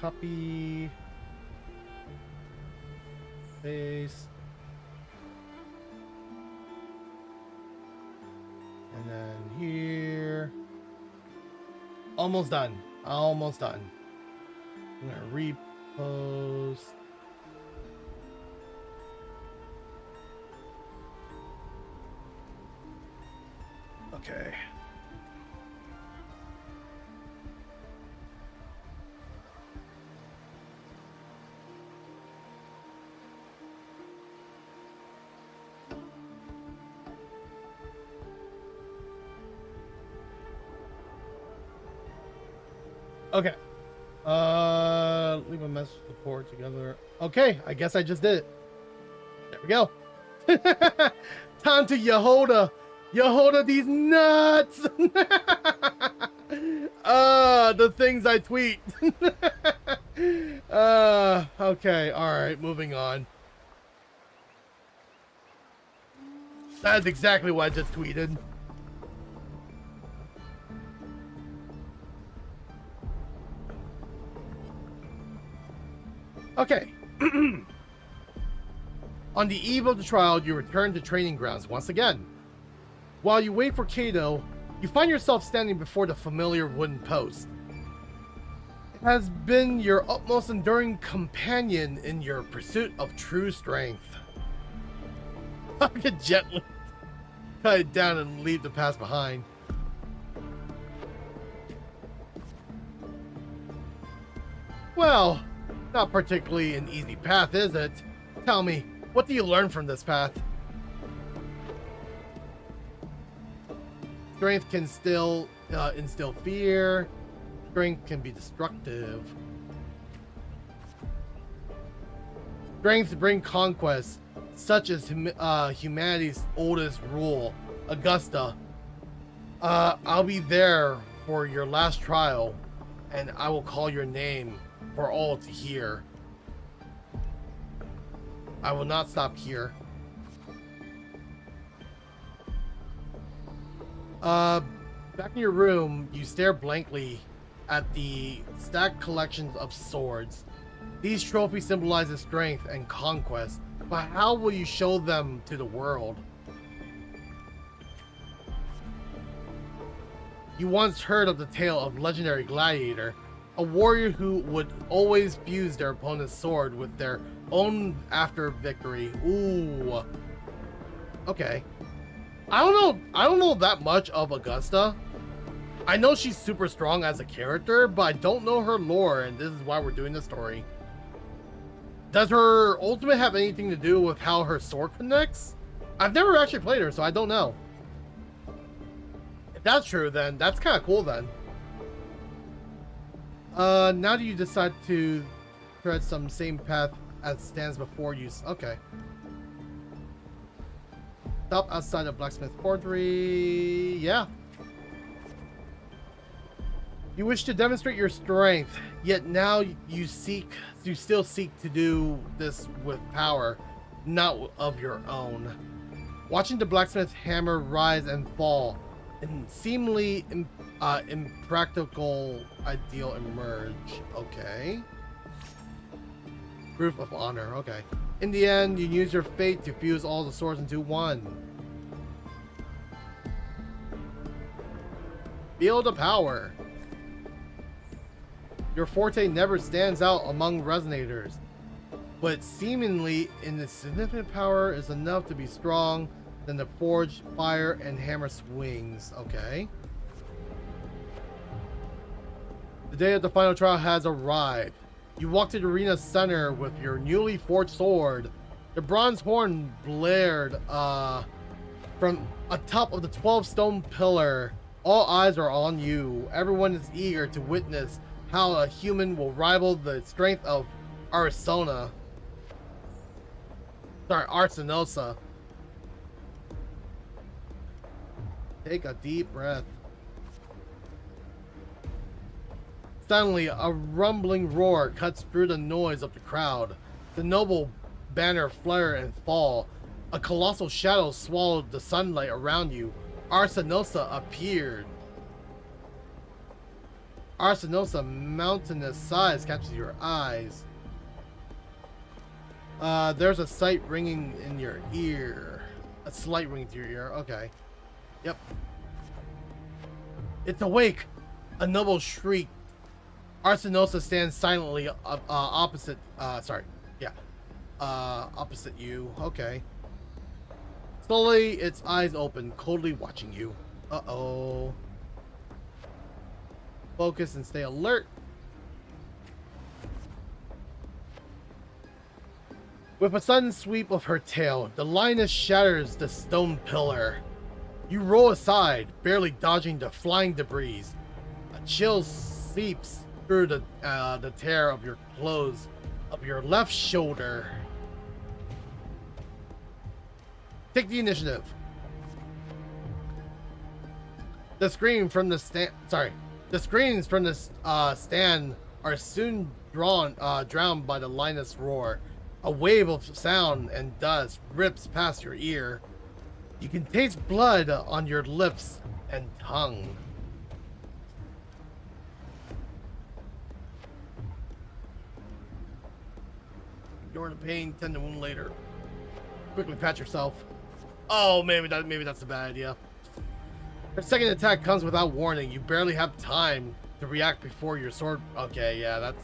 Copy. Paste. And then here. Almost done. I'm gonna repost. Okay. Okay. Leave a message report together. Okay, I guess I just did it. There we go. Time to Yehoda these nuts. The things I tweet. Okay, alright, moving on. That's exactly what I just tweeted. Okay. On the eve of the trial, you return to training grounds once again. While you wait for Kato, you find yourself standing before the familiar wooden post. It has been your utmost enduring companion in your pursuit of true strength. I could gently cut it down and leave the past behind. Well, not particularly an easy path, is it? Tell me, what do you learn from this path? Strength can still instill fear. Strength can be destructive. Strength bring conquest, such as humanity's oldest rule, Augusta. I'll be there for your last trial, and I will call your name for all to hear. I will not stop here. Back in your room, you stare blankly at the stacked collections of swords. These trophies symbolize strength and conquest, but how will you show them to the world? You once heard of the tale of legendary gladiator, a warrior who would always fuse their opponent's sword with their own after victory. Ooh. Okay. I don't know that much of Augusta. I know she's super strong as a character, but I don't know her lore, and this is why we're doing the story. Does her ultimate have anything to do with how her sword connects? I've never actually played her, so I don't know. If that's true, then that's kind of cool then. Now do you decide to tread some same path as stands before you? Okay. Stop outside of Blacksmith Forgery. Yeah. You wish to demonstrate your strength, yet now you still seek to do this with power, not of your own. Watching the blacksmith's hammer rise and fall, and seemingly impractical ideal emerge. Okay. Proof of honor. Okay. In the end, you use your fate to fuse all the swords into one. Feel the power. Your forte never stands out among resonators, but seemingly in its significant power is enough to be strong than the forge, fire, and hammer swings. Okay. The day of the final trial has arrived. You walk to the arena center with your newly forged sword. The bronze horn blared from atop of the 12-stone pillar. All eyes are on you. Everyone is eager to witness how a human will rival the strength of Arsona. Sorry, Arsenosa. Take a deep breath. Suddenly, a rumbling roar cuts through the noise of the crowd. The noble banner flare and fall. A colossal shadow swallowed the sunlight around you. Arsenosa appeared. Arsenosa mountainous size catches your eyes. There's a sight ringing in your ear. A slight ring to your ear. Okay. Yep. It's awake! A noble shriek. Arsenosa stands silently opposite. Opposite you. Okay. Slowly, its eyes open, coldly watching you. Uh-oh. Focus and stay alert. With a sudden sweep of her tail, the lioness shatters the stone pillar. You roll aside, barely dodging the flying debris. A chill seeps through the tear of your clothes of your left shoulder. Take the initiative. The screams from the stand are soon drowned by the lioness roar. A wave of sound and dust rips past your ear. You can taste blood on your lips and tongue. Ignore the pain, tend to wound later. Quickly pat yourself. Oh, maybe that's a bad idea. Her second attack comes without warning. You barely have time to react before your sword. Okay, yeah, that's.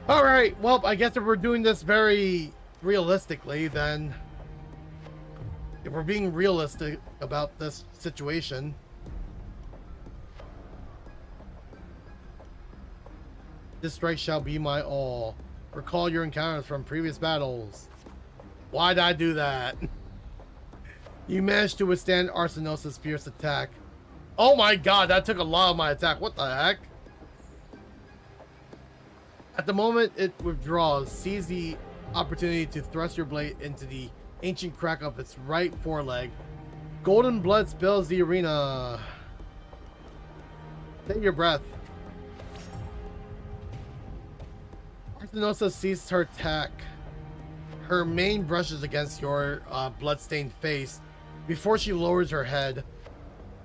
Alright, well, I guess if we're doing this very realistically, then. If we're being realistic about this situation. This strike shall be my all. Recall your encounters from previous battles. Why'd I do that? You managed to withstand Arsenosa's fierce attack. Oh my god, that took a lot of my attack. What the heck? At the moment it withdraws, seize the opportunity to thrust your blade into the ancient crack of its right foreleg. Golden blood spills the arena. Take your breath. Arsenosa ceases her attack. Her mane brushes against your bloodstained face before she lowers her head.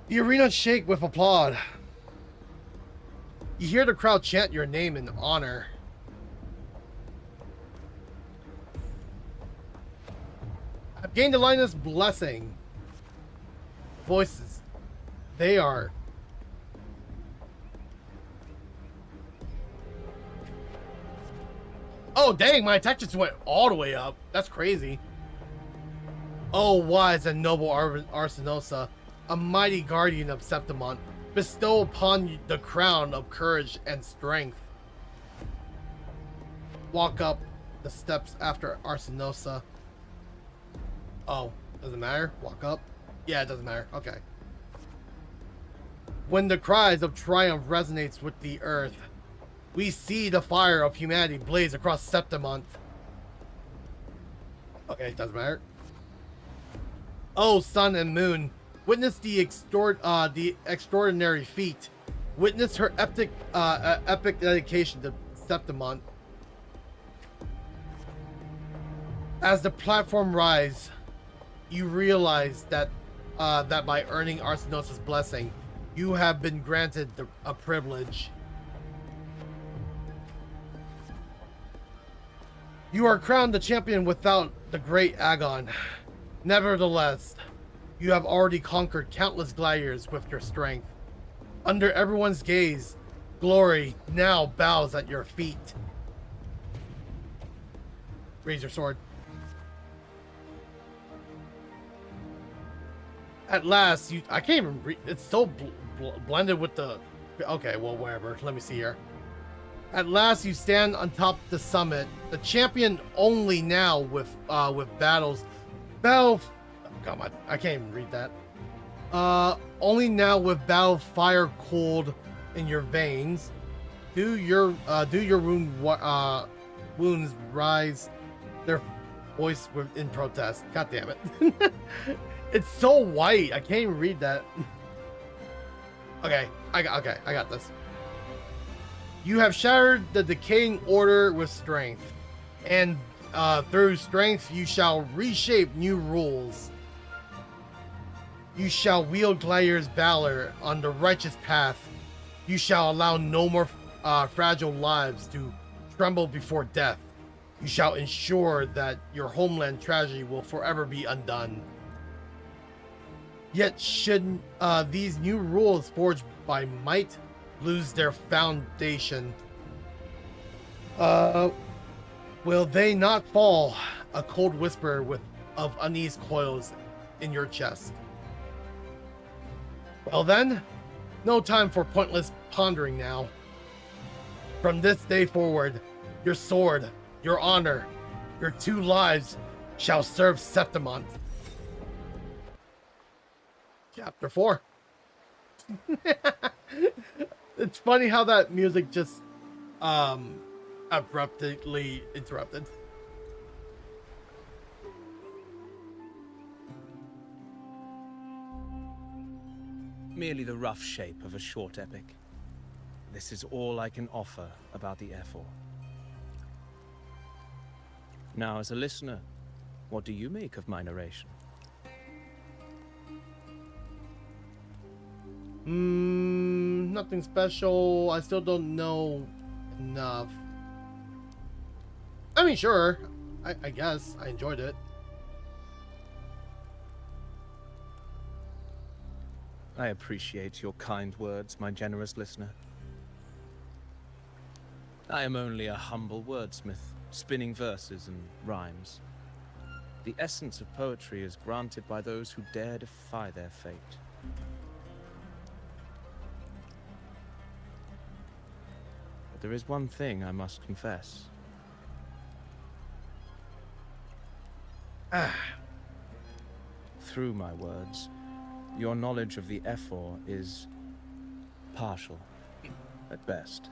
The arena shakes with applaud. You hear the crowd chant your name in honor. I've gained the lioness blessing. Voices. They are. Oh dang, my attack just went all the way up. That's crazy. Oh, wise and noble Arsenosa, a mighty guardian of Septimont, bestow upon you the crown of courage and strength. Walk up the steps after Arsenosa. Oh, doesn't matter? Walk up? Yeah, it doesn't matter. Okay. When the cries of triumph resonates with the earth, we see the fire of humanity blaze across Septimont. Okay, doesn't matter. Oh, sun and moon, witness the extraordinary feat. Witness her epic dedication to Septimont. As the platform rises, you realize that by earning Arsenosa's blessing, you have been granted a privilege. You are crowned the champion without the great Agon. Nevertheless, you have already conquered countless gladiators with your strength. Under everyone's gaze, glory now bows at your feet. Raise your sword. At last, I can't even read. It's so blended with the. Okay, well, whatever. Let me see here. At last you stand on top the summit, the champion only now with battles. Battle, oh God, I can't even read that. Only now with battle fire cold in your veins. Do your wounds rise their voice in protest. God damn it. It's so white. I can't even read that. Okay, I got this. You have shattered the decaying order with strength, and through strength you shall reshape new rules. You shall wield Gladiator's valor on the righteous path. You shall allow no more fragile lives to tremble before death. You shall ensure that your homeland tragedy will forever be undone. Yet should these new rules forged by might lose their foundation, will they not fall? A cold whisper of unease coils in your chest. Well then, no time for pointless pondering now. From this day forward, your sword, your honor, your 2 lives shall serve Septimont. Chapter 4. It's funny how that music just abruptly interrupted. Merely the rough shape of a short epic. This is all I can offer about the F4. Now, as a listener, what do you make of my narration? Nothing special. I still don't know enough. I mean, sure. I guess I enjoyed it. I appreciate your kind words, my generous listener. I am only a humble wordsmith, spinning verses and rhymes. The essence of poetry is granted by those who dare defy their fate. But there is one thing I must confess. Through my words, your knowledge of the F4 is partial, at best.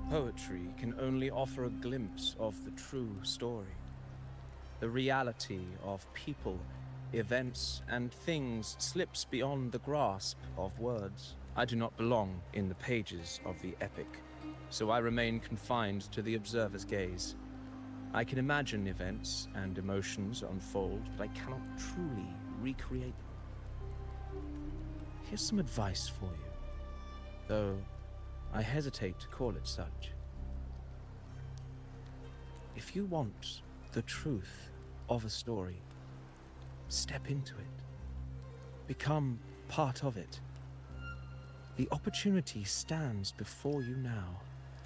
Poetry can only offer a glimpse of the true story. The reality of people, events, and things slips beyond the grasp of words. I do not belong in the pages of the epic, so I remain confined to the observer's gaze. I can imagine events and emotions unfold, but I cannot truly recreate them. Here's some advice for you, though I hesitate to call it such. If you want the truth of a story, step into it. Become part of it. The opportunity stands before you now.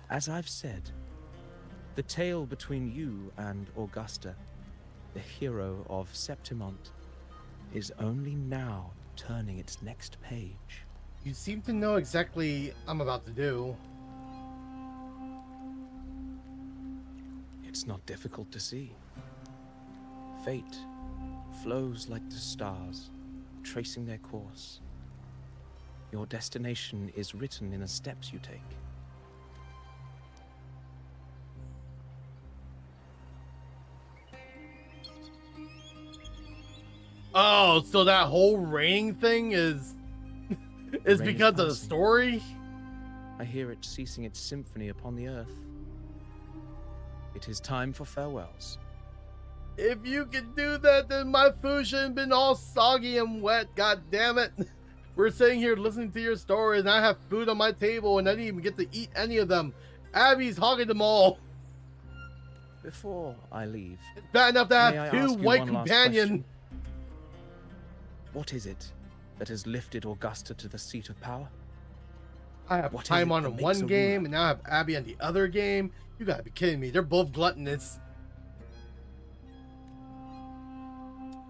As I've said, the tale between you and Augusta, the hero of Septimont, is only now turning its next page. You seem to know exactly I'm about to do. It's not difficult to see. Fate flows like the stars, tracing their course. Your destination is written in the steps you take. Oh, so that whole raining thing is Rain because of the passing. story? I hear it ceasing its symphony upon the earth. It is time for farewells. If you can do that, then my food shouldn't have been all soggy and wet. God damn it. We're sitting here listening to your stories, and I have food on my table, and I didn't even get to eat any of them. Abby's hogging them all. Before I leave, It's bad enough to may I have two ask you white one last companions. question? What is it that has lifted Augusta to the seat of power? I have What is time it on that in makes one a game, ruler? and now I have Abby on the other game. You gotta be kidding me. They're both gluttonous.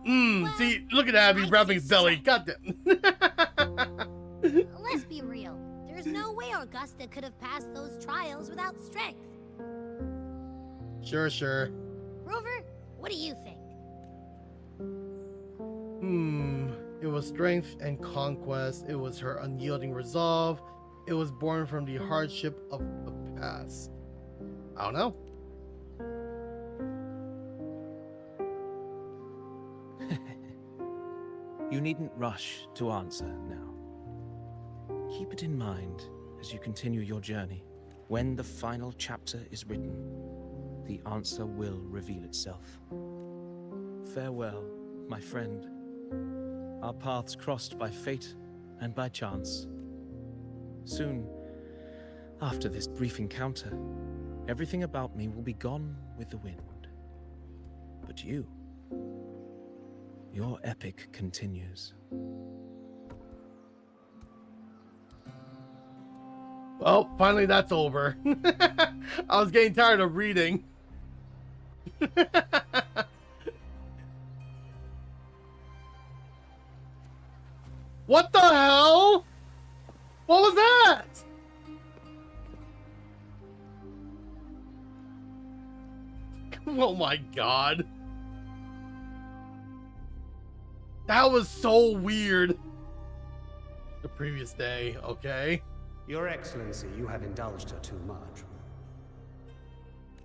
See, look at Abby I rubbing his belly. suspect- God damn. Let's be real. There's no way Augusta could have passed those trials without strength. Sure. Rover, what do you think? It was strength and conquest. It was her unyielding resolve. It was born from the hardship of the past. I don't know. You needn't rush to answer now. Keep it in mind as you continue your journey. When the final chapter is written, the answer will reveal itself. Farewell, my friend. Our paths crossed by fate and by chance. Soon, after this brief encounter, everything about me will be gone with the wind. But you, your epic continues. Well, finally that's over. I was getting tired of reading. What the hell? What was that? Oh my god. That was so weird. The previous day, okay. Your Excellency, you have indulged her too much.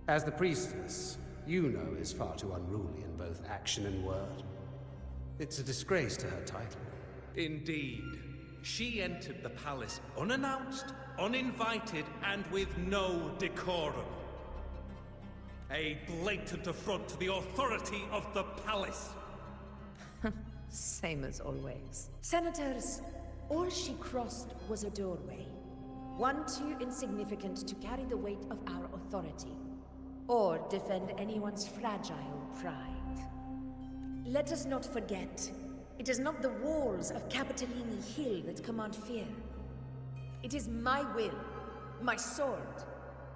As the priestess, you know is far too unruly in both action and word. It's a disgrace to her title. Indeed. She entered the palace unannounced, uninvited, and with no decorum. A blatant affront to the authority of the palace. Same as always. Senators, all she crossed was a doorway. One too insignificant to carry the weight of our authority, or defend anyone's fragile pride. Let us not forget, it is not the walls of Capitolini Hill that command fear. It is my will, my sword,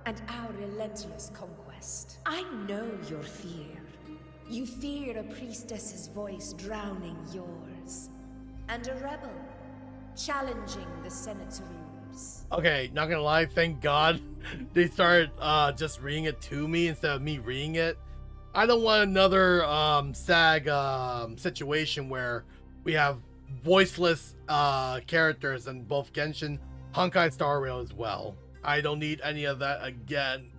and our relentless conquest. I know your fear. You fear a priestess's voice drowning yours, and a rebel challenging the Senate's rules. Okay, not gonna lie, thank God they started just reading it to me instead of me reading it. I don't want another SAG situation where we have voiceless characters in both Genshin, Honkai Star Rail as well. I don't need any of that again.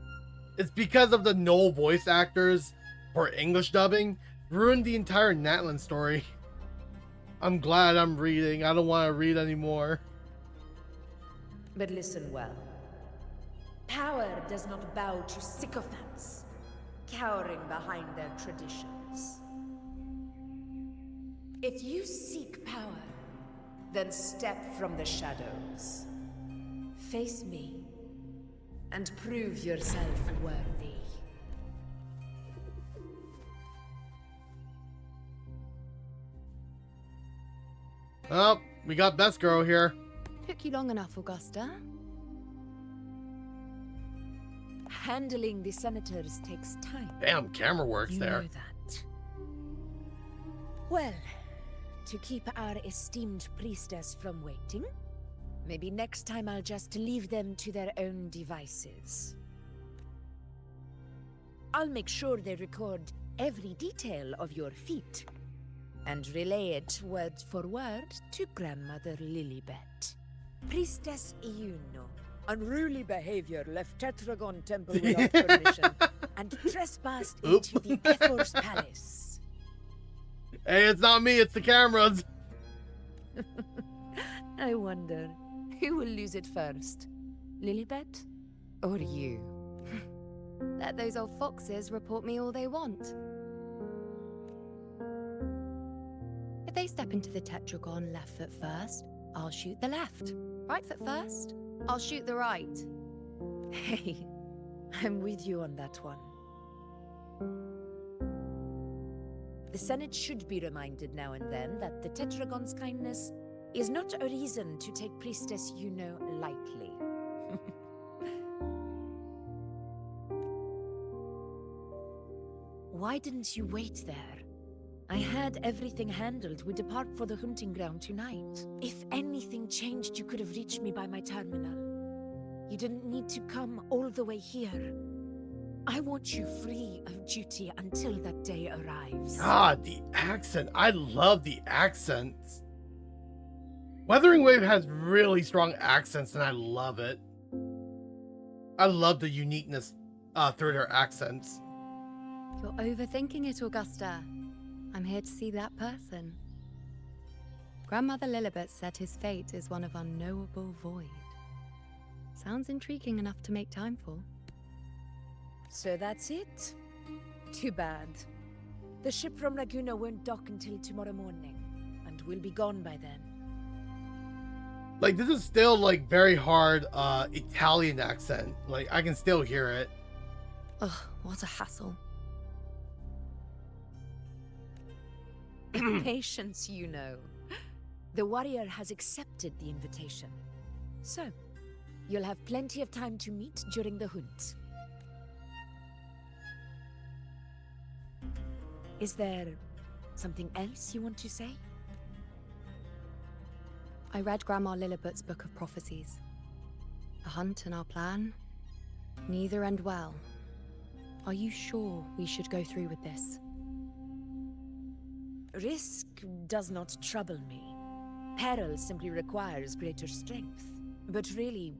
It's because of the no voice actors for English dubbing ruined the entire Natlan story. I'm glad I'm reading. I don't want to read anymore. But listen well. Power does not bow to sycophants, cowering behind their traditions. If you seek power, then step from the shadows. Face me, and prove yourself worthy. Oh, we got Best Girl here. Took you long enough, Augusta. Handling the senators takes time. Damn, camera works You there. know that. Well, to keep our esteemed priestess from waiting, maybe next time I'll just leave them to their own devices. I'll make sure they record every detail of your feat, and relay it word for word to Grandmother Lilibet. Priestess Iuno, unruly behavior left Tetragon Temple without permission, and trespassed into the Ephor's palace. Hey, it's not me, it's the cameras. I wonder, who will lose it first? Lilibet? Or you? Let those old foxes report me all they want. If they step into the tetragon left foot first, I'll shoot the left. Right foot first, I'll shoot the right. Hey, I'm with you on that one. The Senate should be reminded now and then that the Tetragon's kindness is not a reason to take Priestess Yuno lightly. Why didn't you wait there? I had everything handled. We depart for the hunting ground tonight. If anything changed, you could have reached me by my terminal. You didn't need to come all the way here. I want you free of duty until that day arrives. God, the accent. I love the accents. Wuthering Wave has really strong accents, and I love it. I love the uniqueness through their accents. You're overthinking it, Augusta. I'm here to see that person. Grandmother Lilibet said his fate is one of unknowable void. Sounds intriguing enough to make time for. So that's it? Too bad. The ship from Laguna won't dock until tomorrow morning, and we'll be gone by then. Like, this is still, like, very hard Italian accent. Like, I can still hear it. Ugh, what a hassle. Patience, you know. The warrior has accepted the invitation. So, you'll have plenty of time to meet during the hunt. Is there something else you want to say? I read Grandma Lilibet's Book of Prophecies. The hunt and our plan, neither end well. Are you sure we should go through with this? Risk does not trouble me. Peril simply requires greater strength. But really,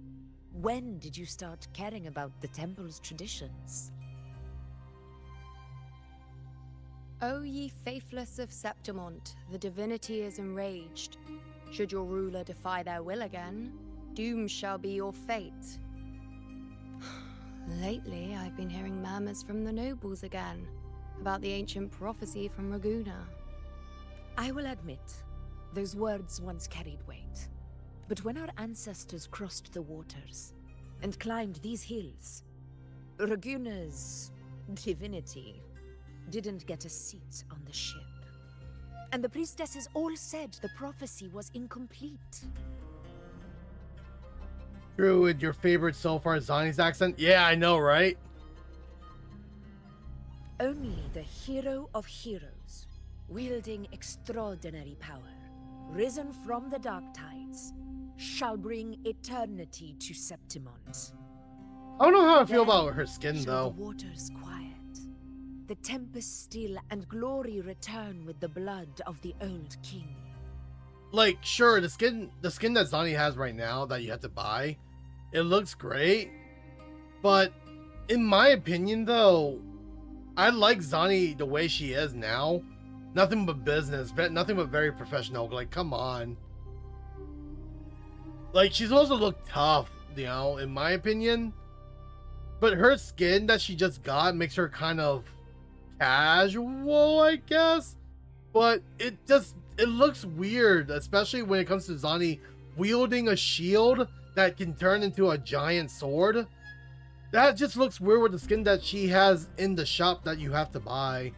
when did you start caring about the temple's traditions? O ye faithless of Septimont, the divinity is enraged. Should your ruler defy their will again, doom shall be your fate. Lately, I've been hearing murmurs from the nobles again, about the ancient prophecy from Raguna. I will admit, those words once carried weight. But when our ancestors crossed the waters and climbed these hills, Raguna's divinity didn't get a seat on the ship. And the priestesses all said the prophecy was incomplete. True, with your favorite so far, Zani's accent? Yeah, I know, right? Only the hero of heroes, wielding extraordinary power, risen from the dark tides, shall bring eternity to Septimont. I don't know how I feel Then about her skin, shall though. the waters quiet, the tempest still, and glory return with the blood of the old king. Like, sure, the skin that Zani has right now that you have to buy, it looks great. But in my opinion, though, I like Zani the way she is now. Nothing but business, but nothing but very professional. Like, come on. Like, she's supposed to look tough, you know, in my opinion. But her skin that she just got makes her kind of casual, I guess. But it looks weird, especially when it comes to Zani wielding a shield that can turn into a giant sword. That just looks weird with the skin that she has in the shop that you have to buy.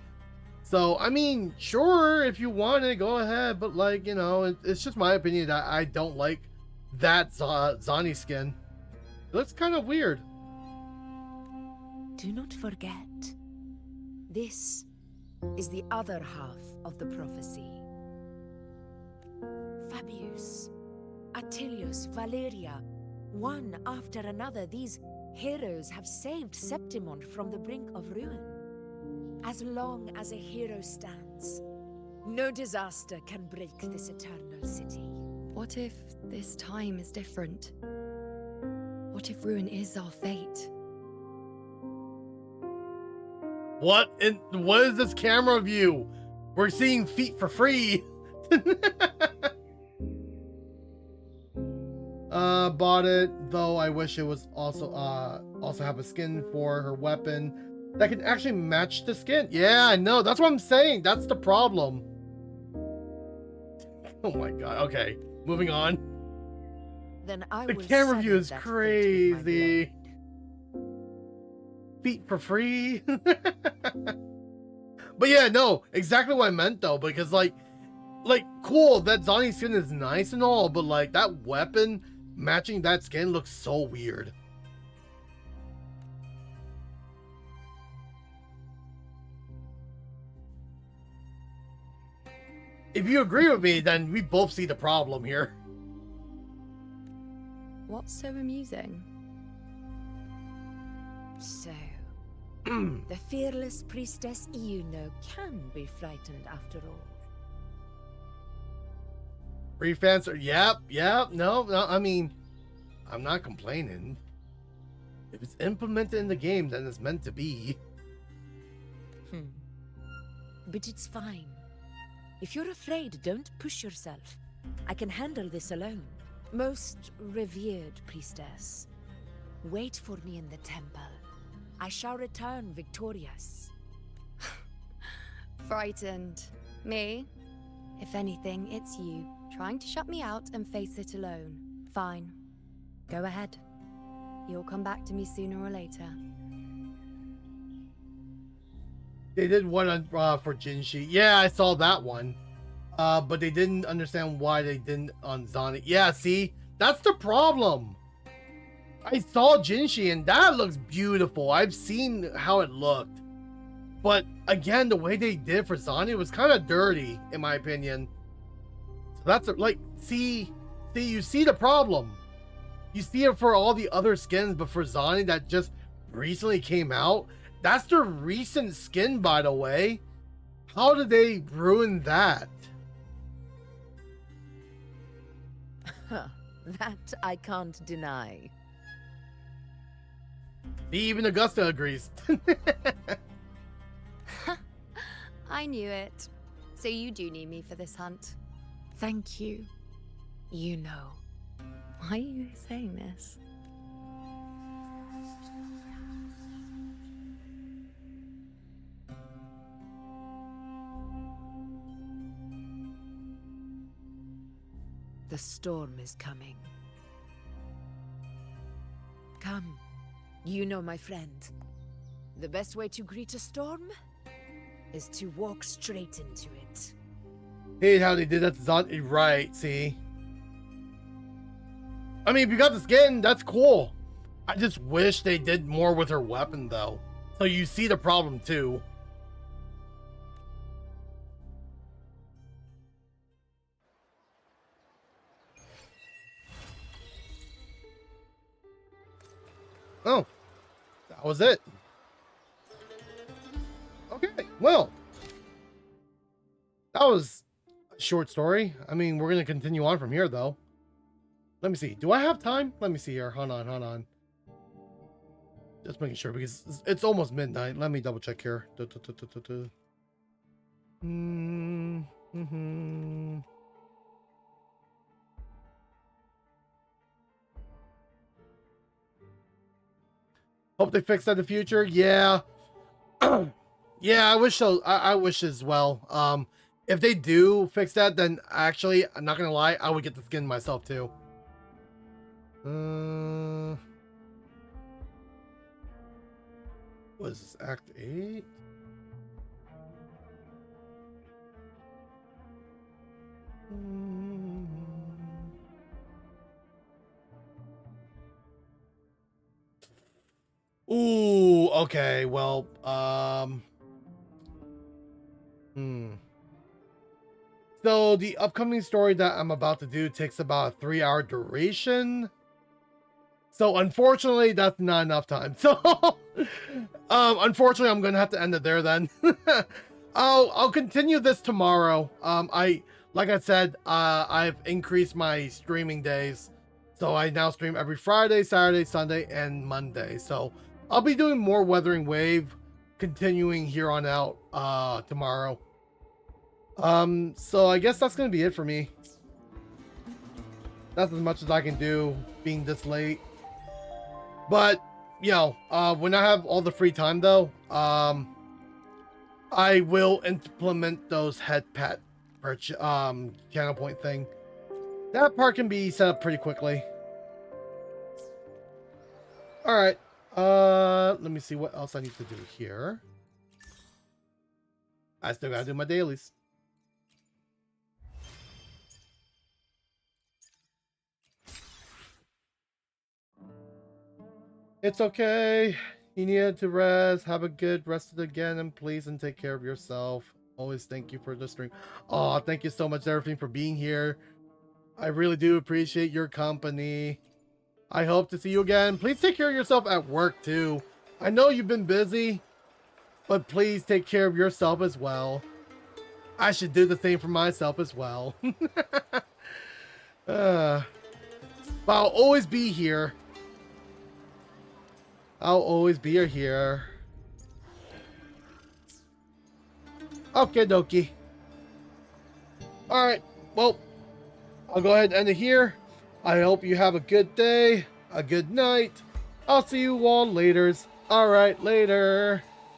So, I mean, sure, if you want it, go ahead. But, like, you know, it's just my opinion that I don't like that Zani skin. It looks kind of weird. Do not forget, this is the other half of the prophecy. Fabius, Attilius, Valeria, one after another, these heroes have saved Septimont from the brink of ruin. As long as a hero stands, no disaster can break this eternal city. What if this time is different? What if ruin is our fate? What is this camera view? We're seeing feet for free. Bought it, though I wish it was also have a skin for her weapon that can actually match the skin. Yeah, I know. That's what I'm saying. That's the problem. Oh my god. Okay, moving on. Then I The will camera sever view is that fate with my crazy. blade. Feet for free. But yeah, no, exactly what I meant though, because like cool, that Zani skin is nice and all, but like that weapon matching that skin looks so weird. If you agree with me, then we both see the problem here. What's so amusing? So, the fearless priestess Iuno can be frightened after all. Free fans are, yep, no, I mean, I'm not complaining. If it's implemented in the game, then it's meant to be. But it's fine. If you're afraid, don't push yourself. I can handle this alone. Most revered priestess, wait for me in the temple. I shall return victorious. Frightened. Me? If anything, it's you, trying to shut me out and face it alone. Fine. Go ahead. You'll come back to me sooner or later. They did one on, for Jinshi. Yeah, I saw that one. But they didn't understand why they didn't on Zani. Yeah, see? That's the problem. I saw Jinshi and that looks beautiful. I've seen how it looked. But again, the way they did for Zani was kind of dirty, in my opinion. So that's like, see, you see the problem. You see it for all the other skins, but for Zani that just recently came out, that's their recent skin, by the way. How did they ruin that? That I can't deny. Even Augusta agrees. I knew it. So you do need me for this hunt. Thank you. You know. Why are you saying this? The storm is coming. Come. You know, my friend. The best way to greet a storm is to walk straight into it. Hate how they did that to Zani. Right, see? I mean, if you got the skin, that's cool. I just wish they did more with her weapon, though. So you see the problem, too. Oh, that was it. Okay, well, that was a short story. I mean, we're going to continue on from here, though. Let me see. Do I have time? Let me see here. Hold on. Just making sure because it's almost midnight. Let me double check here. Hope they fix that in the future. Yeah. Yeah, I wish so. I wish as well. If they do fix that, then actually, I'm not gonna lie, I would get the skin myself too. What is this? Act 8? Ooh, okay, well, So the upcoming story that I'm about to do takes about a 3-hour duration. So unfortunately, that's not enough time. So, unfortunately, I'm gonna have to end it there then. I'll continue this tomorrow. Like I said, I've increased my streaming days. So I now stream every Friday, Saturday, Sunday, and Monday. So I'll be doing more Wuthering Wave, continuing here on out tomorrow. So I guess that's gonna be it for me. That's as much as I can do being this late. But you know, when I have all the free time though, I will implement those head pet channel point thing. That part can be set up pretty quickly. All right. Let me see what else I need to do here. I still gotta do my dailies. It's okay. You needed to rest. Have a good rest of the again, and please and take care of yourself. Always thank you for the stream. Oh, thank you so much, everything, for being here. I really do appreciate your company. I hope to see you again. Please take care of yourself at work too. I know you've been busy, but please take care of yourself as well. I should do the same for myself as well. But I'll always be here. I'll always be here. Okay, dokie. Alright, well, I'll go ahead and end it here. I hope you have a good day, a good night. I'll see you all later. Alright, later.